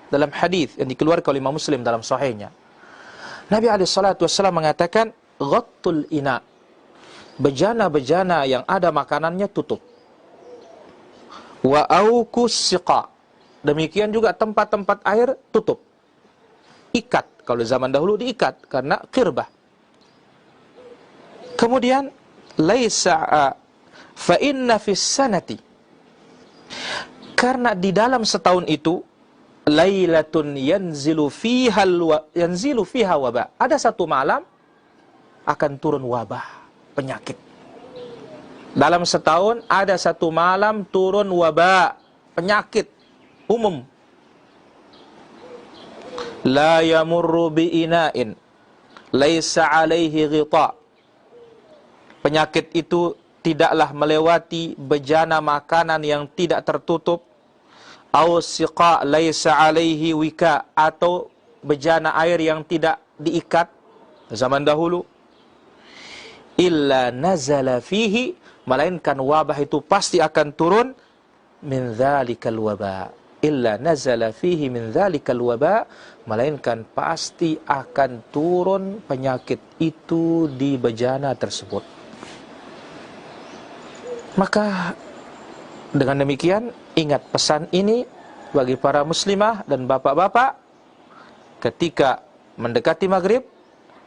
dalam hadis yang dikeluarkan oleh Imam Muslim dalam sahihnya. Nabi alaihi salatu wasallam mengatakan, "Ghattul ina." Bejana-bejana yang ada makanannya tutup. Wa aukus siqa. Demikian juga tempat-tempat air tutup. Ikat. Kalau zaman dahulu diikat karena qirbah. Kemudian laisa fa inna fis sanati. Karena di dalam setahun itu lailatun yanzilu fiha waba. Ada satu malam akan turun wabah, penyakit. Dalam setahun ada satu malam turun wabah, penyakit umum. La yamurru bi ina'in laisa alaihi ghita. Penyakit itu tidaklah melewati bejana makanan yang tidak tertutup, au siqa laisa alaihi wika, atau bejana air yang tidak diikat zaman dahulu. Illa nazala fihi, melainkan wabah itu pasti akan turun min dzalikal waba. Illa nazala fihi min dzalikal waba, melainkan pasti akan turun penyakit itu di bejana tersebut. Maka dengan demikian ingat pesan ini bagi para muslimah dan bapak-bapak, ketika mendekati maghrib,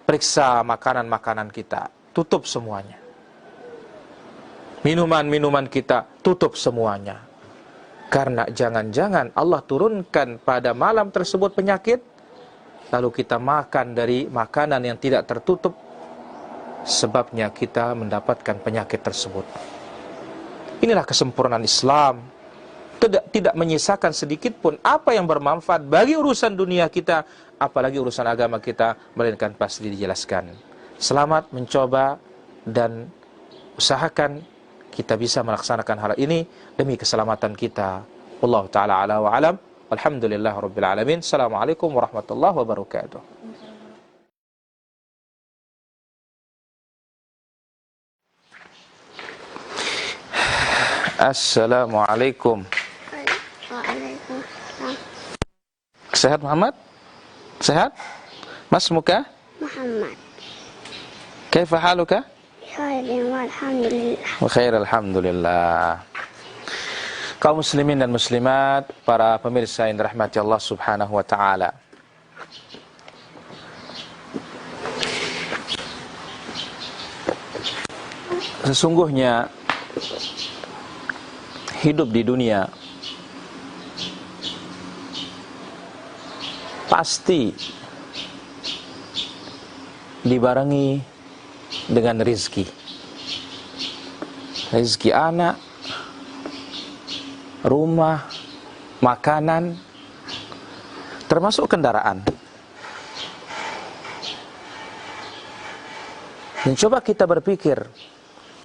periksa makanan-makanan kita, tutup semuanya. Minuman-minuman kita tutup semuanya. Karena jangan-jangan Allah turunkan pada malam tersebut penyakit, lalu kita makan dari makanan yang tidak tertutup, sebabnya kita mendapatkan penyakit tersebut. Inilah kesempurnaan Islam. Tidak menyisakan sedikit pun apa yang bermanfaat bagi urusan dunia kita, apalagi urusan agama kita, melainkan pasti dijelaskan. Selamat mencoba dan usahakan kita bisa melaksanakan hal ini demi keselamatan kita. Wallahu ta'ala ala wa alam. Alhamdulillah rabbil alamin. Assalamualaikum warahmatullahi wabarakatuh. Assalamualaikum. Waalaikumsalam. Sehat Muhammad? Sehat? Mas muka? Muhammad. Kaifa haluka? Khairin walhamdulillah. Wa khair alhamdulillah. Kaum muslimin dan muslimat, para pemirsa yang dirahmati Allah Subhanahu wa taala. Sesungguhnya hidup di dunia pasti dibarengi dengan rizki. Rizki anak, rumah, makanan, termasuk kendaraan. Dan coba kita berpikir,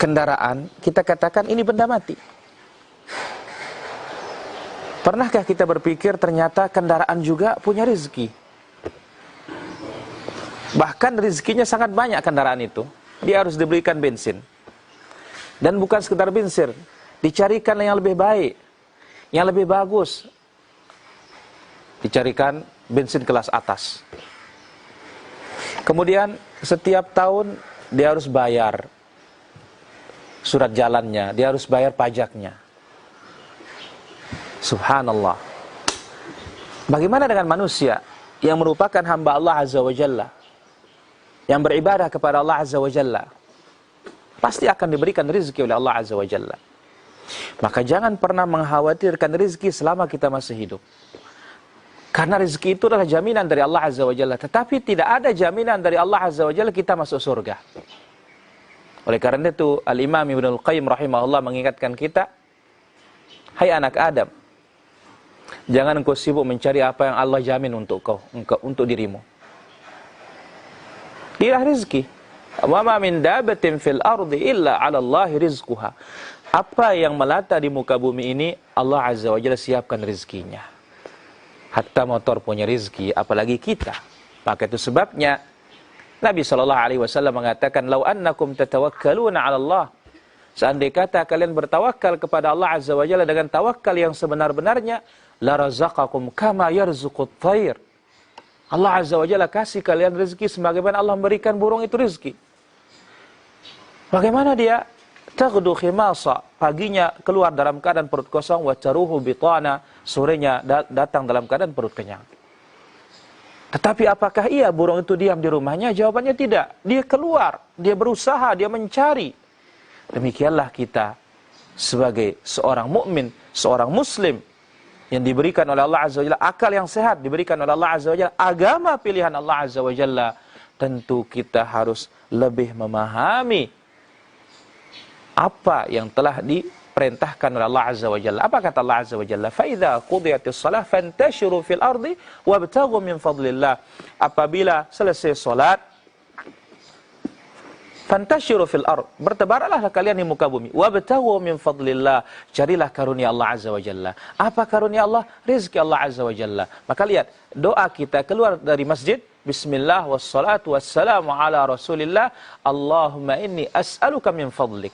kendaraan, kita katakan ini benda mati. Pernahkah kita berpikir ternyata kendaraan juga punya rizki? Bahkan rizkinya sangat banyak kendaraan itu. Dia harus diberikan bensin. Dan bukan sekedar bensin, dicarikan yang lebih baik, yang lebih bagus. Dicarikan bensin kelas atas. Kemudian setiap tahun dia harus bayar surat jalannya, dia harus bayar pajaknya. Subhanallah. Bagaimana dengan manusia yang merupakan hamba Allah Azza wa Jalla, yang beribadah kepada Allah Azza wa Jalla? Pasti akan diberikan rezeki oleh Allah Azza wa Jalla. Maka jangan pernah mengkhawatirkan rezeki selama kita masih hidup. Karena rezeki itu adalah jaminan dari Allah Azza wa Jalla. Tetapi tidak ada jaminan dari Allah Azza wa Jalla kita masuk surga. Oleh karena itu, Al-Imam Ibnul Qayyim rahimahullah mengingatkan kita, hai anak Adam, jangan kau sibuk mencari apa yang Allah jamin untuk untuk dirimu. Inilah rezeki. Wa ma min dabatin fil ardi illa 'ala Allahi rizquha. Apa yang melata di muka bumi ini, Allah Azza wa Jalla siapkan rezekinya. Hatta motor punya rezeki, apalagi kita. Maka itu sebabnya Nabi SAW mengatakan, "Lau annakum tatawakkaluna 'ala Allah." Seandainya kata kalian bertawakal kepada Allah Azza wa Jalla dengan tawakal yang sebenar-benarnya, la razaqakum kama yarzuqut thair. Allah Azza wa Jalla kasih kalian rezeki sebagaimana Allah memberikan burung itu rezeki. Bagaimana dia? Taghdu khimasa, paginya keluar dalam keadaan perut kosong, wa taruhu bitana, sorenya datang dalam keadaan perut kenyang. Tetapi apakah iya burung itu diam di rumahnya? Jawabannya tidak. Dia keluar, dia berusaha, dia mencari. Demikianlah kita sebagai seorang mukmin, seorang muslim yang diberikan oleh Allah Azza wa Jalla, akal yang sehat diberikan oleh Allah Azza wa Jalla, agama pilihan Allah Azza wa Jalla, tentu kita harus lebih memahami apa yang telah diperintahkan oleh Allah Azza wa Jalla. Apa kata Allah Azza wa Jalla? Fa idza qudiyatis shalah fantashiru fil ardi wabtaghu min fadlillah. Apabila selesai salat, fantashiru fil ard, bertebaranlah kalian di muka bumi, wabtaghu min fadlillah, carilah karunia Allah Azza wa Jalla. Apa karunia Allah? Rezeki Allah Azza wa Jalla. Maka lihat, doa kita keluar dari masjid, bismillah wassalatu wassalamu ala rasulillah, Allahumma inni as'aluka min fadlik.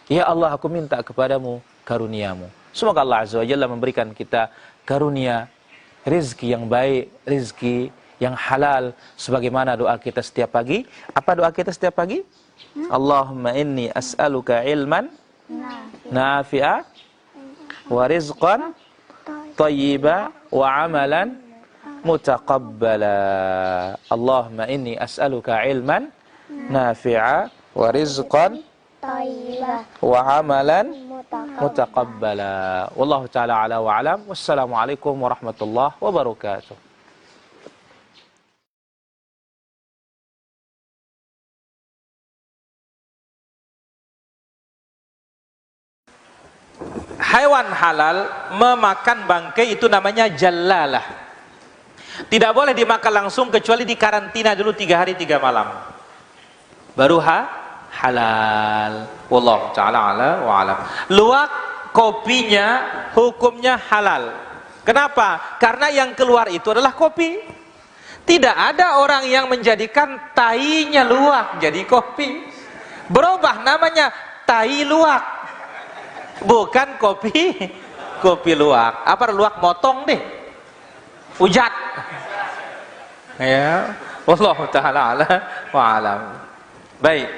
Ya Allah, aku minta kepadamu karuniamu. Semoga Allah Azza wa Jalla memberikan kita karunia, rezeki yang baik, rezeki yang halal, sebagaimana doa kita setiap pagi. Apa doa kita setiap pagi? Allahumma inni as'aluka ilman nafi'a wa rizqan tayyiba wa amalan mutaqabbala. Allahumma inni as'aluka ilman nafi'a wa rizqan wa amalan mutaqabbala. Wallahu ta'ala ala wa alam. Wassalamualaikum warahmatullahi wabarakatuh. Hewan halal memakan bangkai itu namanya jallalah. Tidak boleh dimakan langsung kecuali dikarantina dulu 3 hari 3 malam. Baru halal. Wallahu ta'ala ala wa alam. Luwak kopinya hukumnya halal. Kenapa? Karena yang keluar itu adalah kopi. Tidak ada orang yang menjadikan tainya luwak jadi kopi. Berubah namanya tai luwak. Bukan kopi luwak. Apa luwak motong deh? Ujat. Ya, wallahu ta'ala ala wa alam. Baik.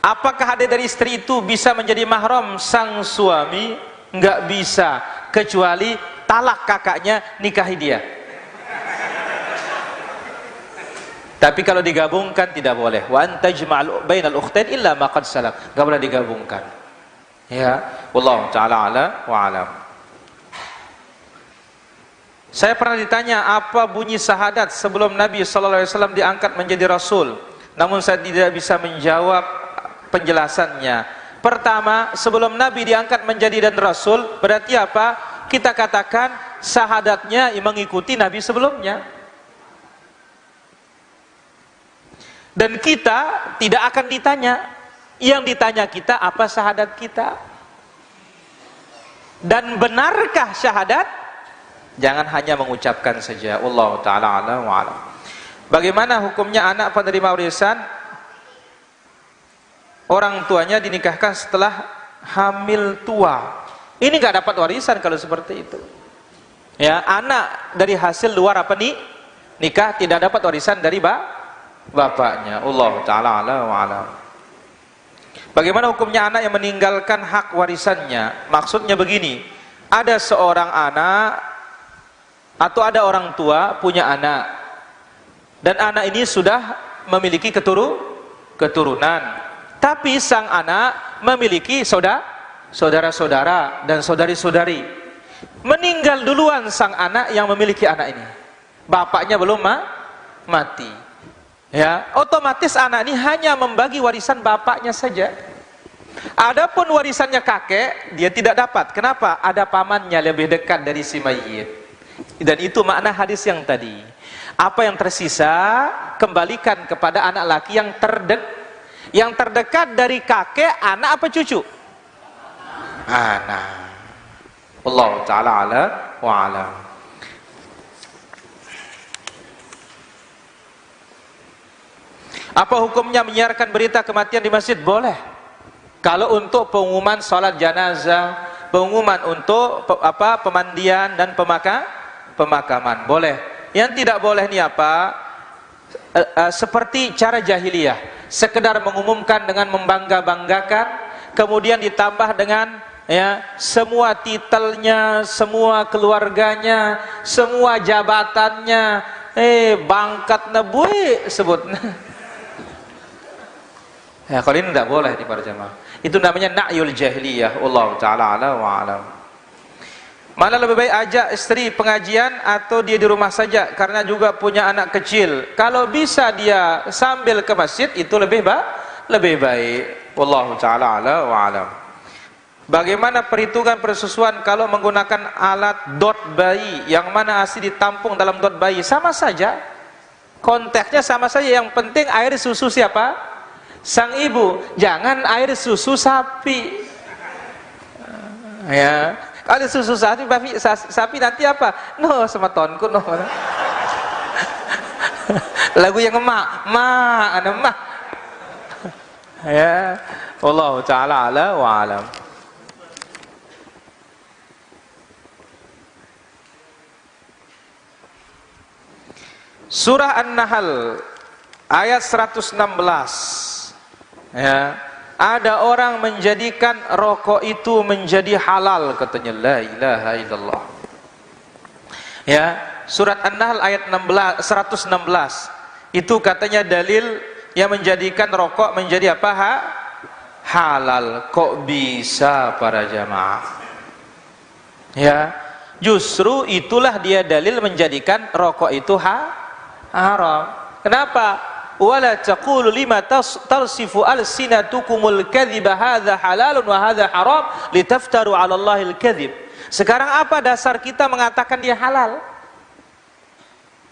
Apakah adik dari istri itu bisa menjadi mahram sang suami? Enggak bisa, kecuali talak kakaknya, nikahi dia. Tapi kalau digabungkan tidak boleh. Wa antajma'al bainal ukhtain illa ma qad salaf. Enggak boleh digabungkan. Ya, wallahu ta'ala ala wa alam. Saya pernah ditanya apa bunyi syahadat sebelum Nabi sallallahu alaihi wasallam diangkat menjadi rasul. Namun saya tidak bisa menjawab penjelasannya. Pertama, sebelum Nabi diangkat menjadi dan rasul, berarti apa? Kita katakan syahadatnya mengikuti Nabi sebelumnya. Dan kita tidak akan ditanya. Yang ditanya kita apa syahadat kita. Dan benarkah syahadat? Jangan hanya mengucapkan saja. Wallahu ta'ala ala wa alam. Bagaimana hukumnya anak penerima warisan? Orang tuanya dinikahkan setelah hamil tua. Ini nggak dapat warisan kalau seperti itu. Ya, anak dari hasil luar apa nih? Nikah tidak dapat warisan dari bapaknya. Allah ta'ala ala wa alam. Bagaimana hukumnya anak yang meninggalkan hak warisannya? Maksudnya begini, ada seorang anak atau ada orang tua punya anak, dan anak ini sudah memiliki keturunan. Tapi sang anak memiliki saudara-saudara dan saudari-saudari. meninggal duluan sang anak yang memiliki anak ini. Bapaknya belum mati. Ya, otomatis anak ini hanya membagi warisan bapaknya saja. Adapun warisannya kakek, dia tidak dapat. Kenapa? Ada pamannya lebih dekat dari si mayit. Dan itu makna hadis yang tadi. Apa yang tersisa, kembalikan kepada anak laki yang terdekat dari kakek, anak apa cucu? Anak. Allah Ta'ala ala wa alam. Apa hukumnya menyiarkan berita kematian di masjid? Boleh. Kalau untuk pengumuman salat jenazah, pengumuman untuk pemandian dan pemakaman, boleh. Yang tidak boleh ni apa? Seperti cara jahiliyah, sekedar mengumumkan dengan membangga-banggakan, kemudian ditambah dengan semua titelnya, semua keluarganya, semua jabatannya, bangkat nebui sebut. Ya, kalau ini tidak boleh di para jamaah. Itu namanya na'yul jahiliyah. Allah Ta'ala ala wa alam. Mana lebih baik ajak istri pengajian atau dia di rumah saja karena juga punya anak kecil? Kalau bisa dia sambil ke masjid itu lebih baik. Allah Ta'ala ala wa alam. Bagaimana perhitungan persusuan kalau menggunakan alat dot bayi yang mana ASI ditampung dalam dot bayi? Sama saja. Konteksnya sama saja. Yang penting air susu siapa? Sang ibu. Jangan air susu sapi. Ya, kalau susu sapi nanti apa? No, sama tonku no. Lagu yang emak, ada emak. Ya, Allah Ta'ala ala wa alam. Surah An-Nahl ayat 116. Ya, ada orang menjadikan rokok itu menjadi halal, katanya la ilaha illallah. Ya, surat An-Nahl ayat 116. Itu katanya dalil yang menjadikan rokok menjadi apa? Halal. Kok bisa para jamaah? Ya, justru itulah dia dalil menjadikan rokok itu haram. Kenapa? Wala taqulu lima tarsifu alsinatukumul kadhiba hadza halalun wa hadza haram litaftaru 'ala Allahil kadhib. Sekarang apa dasar kita mengatakan dia halal?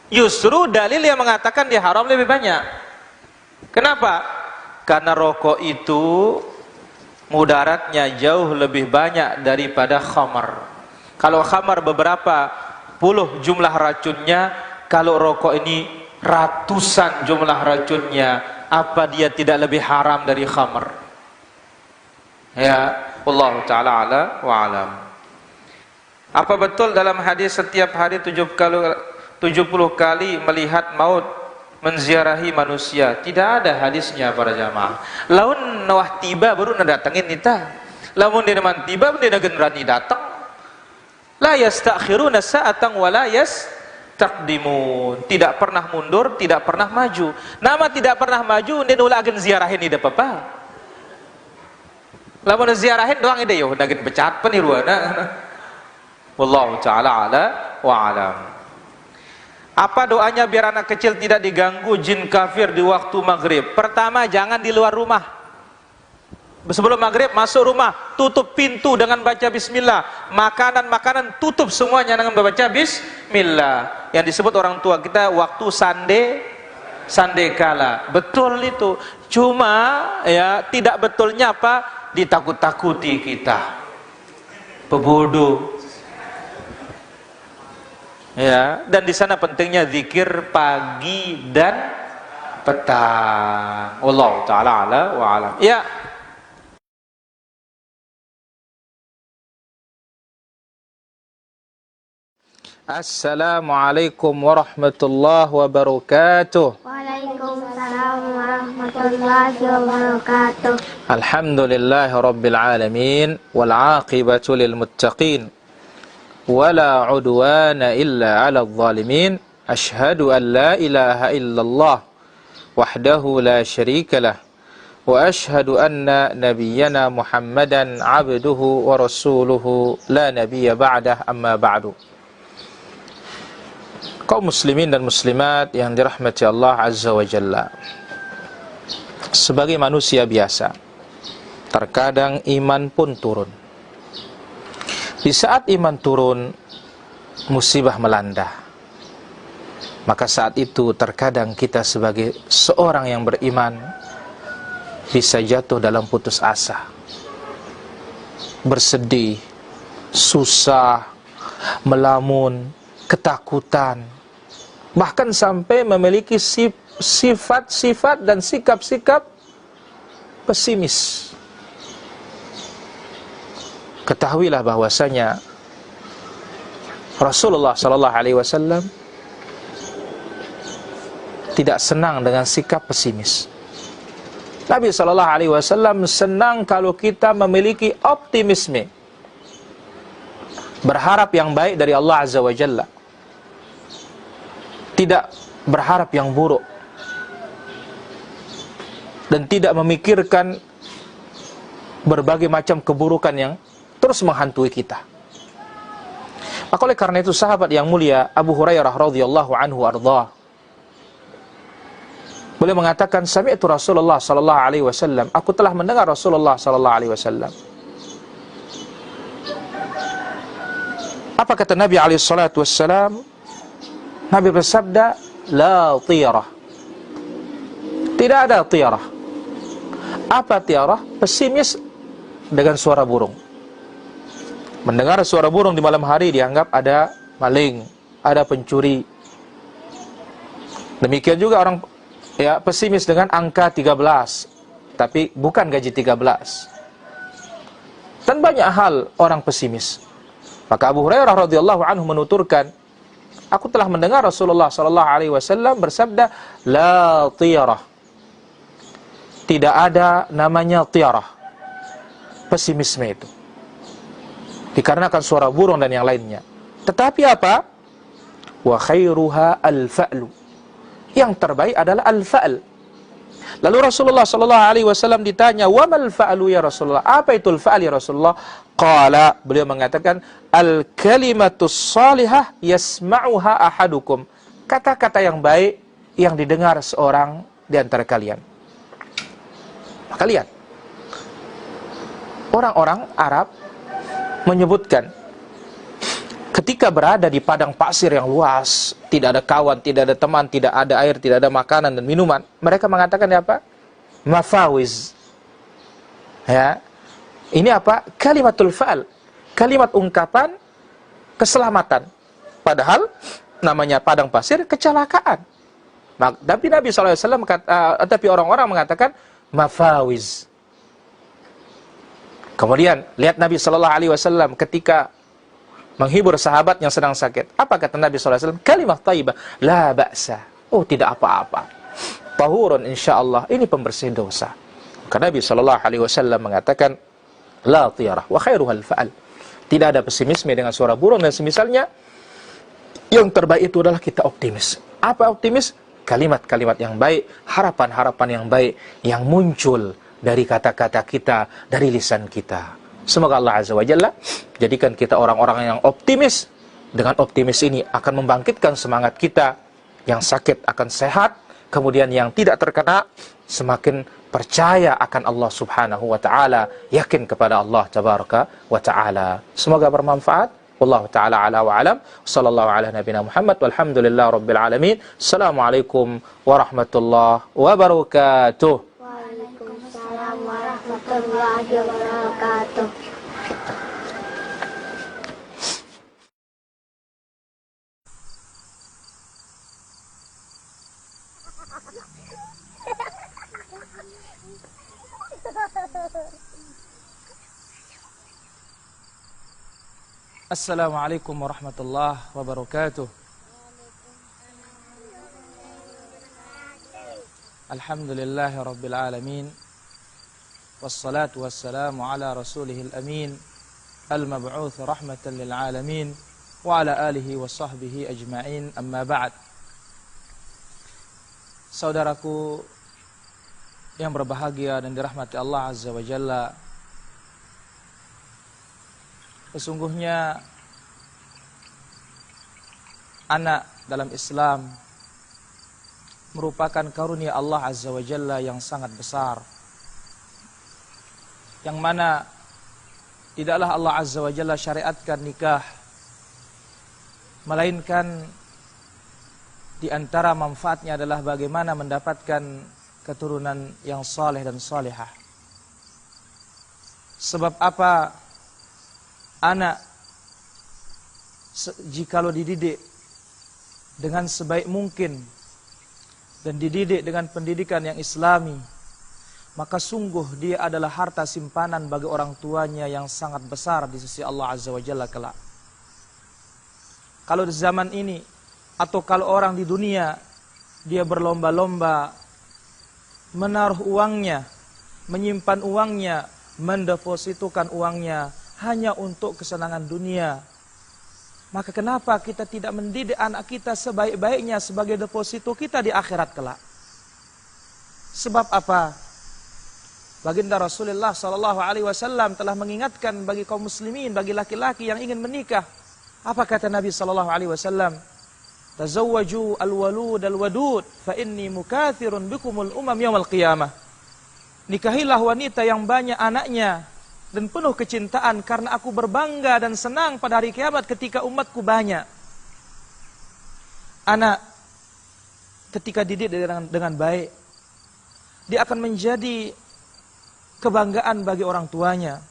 Justru dalil yang mengatakan dia haram lebih banyak. Kenapa? Karena rokok itu mudaratnya jauh lebih banyak daripada khamar. Kalau khamar beberapa puluh jumlah racunnya, kalau rokok ini ratusan jumlah racunnya. Apa dia tidak lebih haram dari khamr? Ya, Allah Ta'ala ala wa alam. Apa betul dalam hadis setiap hari 70 kali melihat maut menziarahi manusia? Tidak ada hadisnya para jamaah. Laun nawah tiba baru datangin nita. Lamun dia man tiba dia generani datang. La yastakhiruna sa'atan wa la taqdimun. Tidak pernah mundur, tidak pernah maju. Nama tidak pernah maju dia ulah agen ziarahin ida papa. Lamun ziarahin doang ide yo dagen becat peniruana. Wallahu Ta'ala ala wa alam. Apa doanya biar anak kecil tidak diganggu jin kafir di waktu maghrib? Pertama, jangan di luar rumah. Sebelum maghrib masuk rumah, tutup pintu dengan baca bismillah. Makanan tutup semuanya dengan membaca bismillah. Yang disebut orang tua kita waktu sande kala. Betul itu. Cuma ya tidak betulnya apa? Ditakut-takuti kita. Pebodoh. Ya, dan di sana pentingnya zikir pagi dan petang. Allah Ta'ala ala wa alam. Ya. Assalamualaikum warahmatullahi wabarakatuh. Waalaikumsalam warahmatullahi wabarakatuh. Alhamdulillahi rabbil alamin wal aqibatu lil muttaqin wala udwana illa 'alal zalimin. Asyhadu an la ilaha illallah wahdahu la syarika lah وأشهد أن نبينا محمدا عبده ورسوله لا نبي بعده أما بعد. Kaum muslimin dan muslimat yang dirahmati Allah Azza wa Jalla, sebagai manusia biasa, terkadang iman pun turun. Di saat iman turun, musibah melanda. Maka saat itu terkadang kita sebagai seorang yang beriman bisa jatuh dalam putus asa, bersedih, susah, melamun, ketakutan, bahkan sampai memiliki sifat-sifat dan sikap-sikap pesimis. Ketahuilah bahwasanya Rasulullah sallallahu alaihi wasallam tidak senang dengan sikap pesimis. Nabi sallallahu alaihi wasallam senang kalau kita memiliki optimisme, berharap yang baik dari Allah Azza wa Jalla, tidak berharap yang buruk, dan tidak memikirkan berbagai macam keburukan yang terus menghantui kita. Maka oleh karena itu sahabat yang mulia Abu Hurairah radhiyallahu anhu ardhah, beliau mengatakan, sami'tu Rasulullah sallallahu alaihi wasallam, aku telah mendengar Rasulullah sallallahu alaihi wasallam. Apa kata Nabi alaihi salatu wassalam? Nabi bersabda, la tiyarah. Tidak ada tiyarah. Apa tiyarah? Pesimis dengan suara burung. Mendengar suara burung di malam hari dianggap ada maling, ada pencuri. Demikian juga orang pesimis dengan angka 13, tapi bukan gaji 13. Dan banyak hal orang pesimis. Maka Abu Hurairah radhiyallahu anhu menuturkan, aku telah mendengar Rasulullah sallallahu alaihi wasallam bersabda, la tiyarah. Tidak ada namanya tiyarah, pesimisme itu, dikarenakan suara burung dan yang lainnya. Tetapi apa? Wa khairuha al-fa'lu. Yang terbaik adalah al-fa'l. Lalu Rasulullah sallallahu alaihi wasallam ditanya, "Wa mal fa'lu ya Rasulullah?" Apa itu al-fa'l ya Rasulullah? Qala, beliau mengatakan, "Al-kalimatus salihah yasma'uha ahadukum." Kata-kata yang baik yang didengar seorang di antara kalian. Maka lihat, orang-orang Arab menyebutkan ketika berada di padang pasir yang luas, tidak ada kawan, tidak ada teman, tidak ada air, tidak ada makanan dan minuman, mereka mengatakan apa? Mafawiz. Ya. Ini apa? Kalimatul fa'al. Kalimat ungkapan keselamatan. Padahal namanya padang pasir kecelakaan. Tapi Nabi SAW tapi orang-orang mengatakan mafawiz. Kemudian lihat Nabi SAW ketika menghibur sahabat yang sedang sakit. Apa kata Nabi SAW? Kalimah thayyibah, la ba'sa. Oh, tidak apa-apa. Tahurun insyaallah, ini pembersih dosa. Maka Nabi SAW mengatakan, la tiyarah, wa khairuhal fa'al. Tidak ada pesimisme dengan suara burung dan semisalnya. Yang terbaik itu adalah kita optimis. Apa optimis? Kalimat-kalimat yang baik, harapan-harapan yang baik, yang muncul dari kata-kata kita, dari lisan kita. Semoga Allah Azza wa Jalla jadikan kita orang-orang yang optimis. Dengan optimis ini akan membangkitkan semangat kita. Yang sakit akan sehat, kemudian yang tidak terkena semakin percaya akan Allah Subhanahu wa taala, yakin kepada Allah Tabaraka wa taala. Semoga bermanfaat. Wallahu taala ala wa alam. Sallallahu ala nabiyina Muhammad walhamdulillah rabbil alamin. Assalamualaikum warahmatullahi wabarakatuh. Waalaikumsalam warahmatullahi wabarakatuh. Assalamualaikum warahmatullahi wabarakatuh. Alhamdulillahi rabbil alamin. Wassalatu wassalamu ala rasulihil amin, al-mab'uth rahmatan lil alamin, wa ala alihi wa sahbihi ajma'in, amma ba'd. Saudaraku yang berbahagia dan dirahmati Allah Azza wa Jalla, sesungguhnya anak dalam Islam merupakan karunia Allah Azza wa Jalla yang sangat besar, yang mana tidaklah Allah Azza wa Jalla syariatkan nikah, melainkan di antara manfaatnya adalah bagaimana mendapatkan keturunan yang saleh dan salihah. Sebab apa? Anak jikalau dididik dengan sebaik mungkin dan dididik dengan pendidikan yang islami, maka sungguh dia adalah harta simpanan bagi orang tuanya yang sangat besar di sisi Allah Azza wa Jalla kelak. Kalau di zaman ini, atau kalau orang di dunia, dia berlomba-lomba menaruh uangnya, menyimpan uangnya, mendepositokan uangnya hanya untuk kesenangan dunia, maka kenapa kita tidak mendidik anak kita sebaik-baiknya sebagai deposito kita di akhirat kelak? Sebab apa? Baginda Rasulullah SAW telah mengingatkan bagi kaum muslimin, bagi laki-laki yang ingin menikah. Apa kata Nabi SAW? Tazawwaju al-walud al-wadud fa inni mukathirun bikumul umam yaumil qiyamah. Nikahilah wanita yang banyak anaknya dan penuh kecintaan, karena aku berbangga dan senang pada hari kiamat ketika umatku banyak. Anak ketika dididik dengan baik, dia akan menjadi kebanggaan bagi orang tuanya.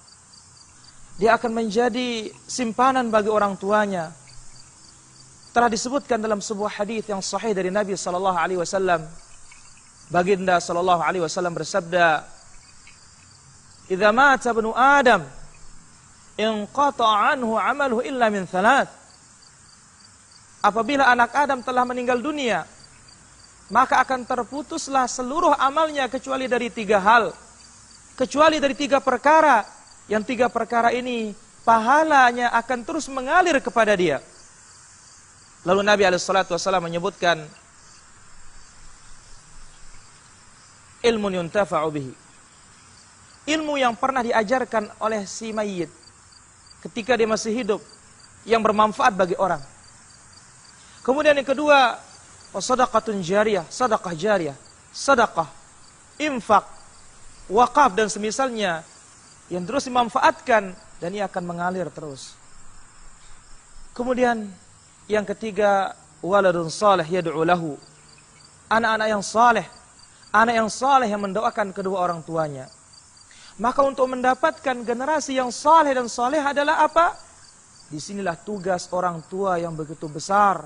Dia akan menjadi simpanan bagi orang tuanya. Telah disebutkan dalam sebuah hadis yang sahih dari Nabi sallallahu alaihi wasallam. Baginda sallallahu alaihi wasallam bersabda, "Idza mata ibnu Adam, inqata'a anhu 'amaluhu illa min thalath." Apabila anak Adam telah meninggal dunia, maka akan terputuslah seluruh amalnya kecuali dari 3 hal. Kecuali dari 3 perkara, yang 3 perkara ini pahalanya akan terus mengalir kepada dia. Lalu Nabi SAW menyebutkan ilmun yuntafa'u bihi, ilmu yang pernah diajarkan oleh si mayit ketika dia masih hidup, yang bermanfaat bagi orang. Kemudian yang kedua, shadaqatun jariyah, sedekah jariyah, sedekah, infak, wakaf dan semisalnya yang terus dimanfaatkan dan ia akan mengalir terus. Kemudian yang ketiga, waladun salih yad'u lahu, anak-anak yang saleh, anak yang saleh yang mendoakan kedua orang tuanya. Maka untuk mendapatkan generasi yang saleh dan saleh adalah apa? Disinilah tugas orang tua yang begitu besar.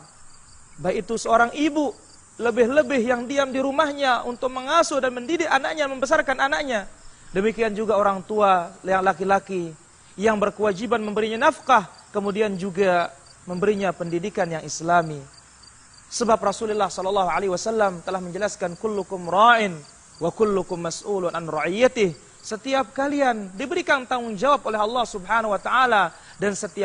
Baik itu seorang ibu, lebih-lebih yang diam di rumahnya untuk mengasuh dan mendidik anaknya, membesarkan anaknya. Demikian juga orang tua yang laki-laki yang berkewajiban memberinya nafkah, kemudian juga memberinya pendidikan yang islami. Sebab Rasulullah SAW telah menjelaskan, kullukum ra'in wa kullukum mas'ulun an ra'iyatih. Setiap kalian diberikan tanggung jawab oleh Allah Subhanahu wa taala, dan setiap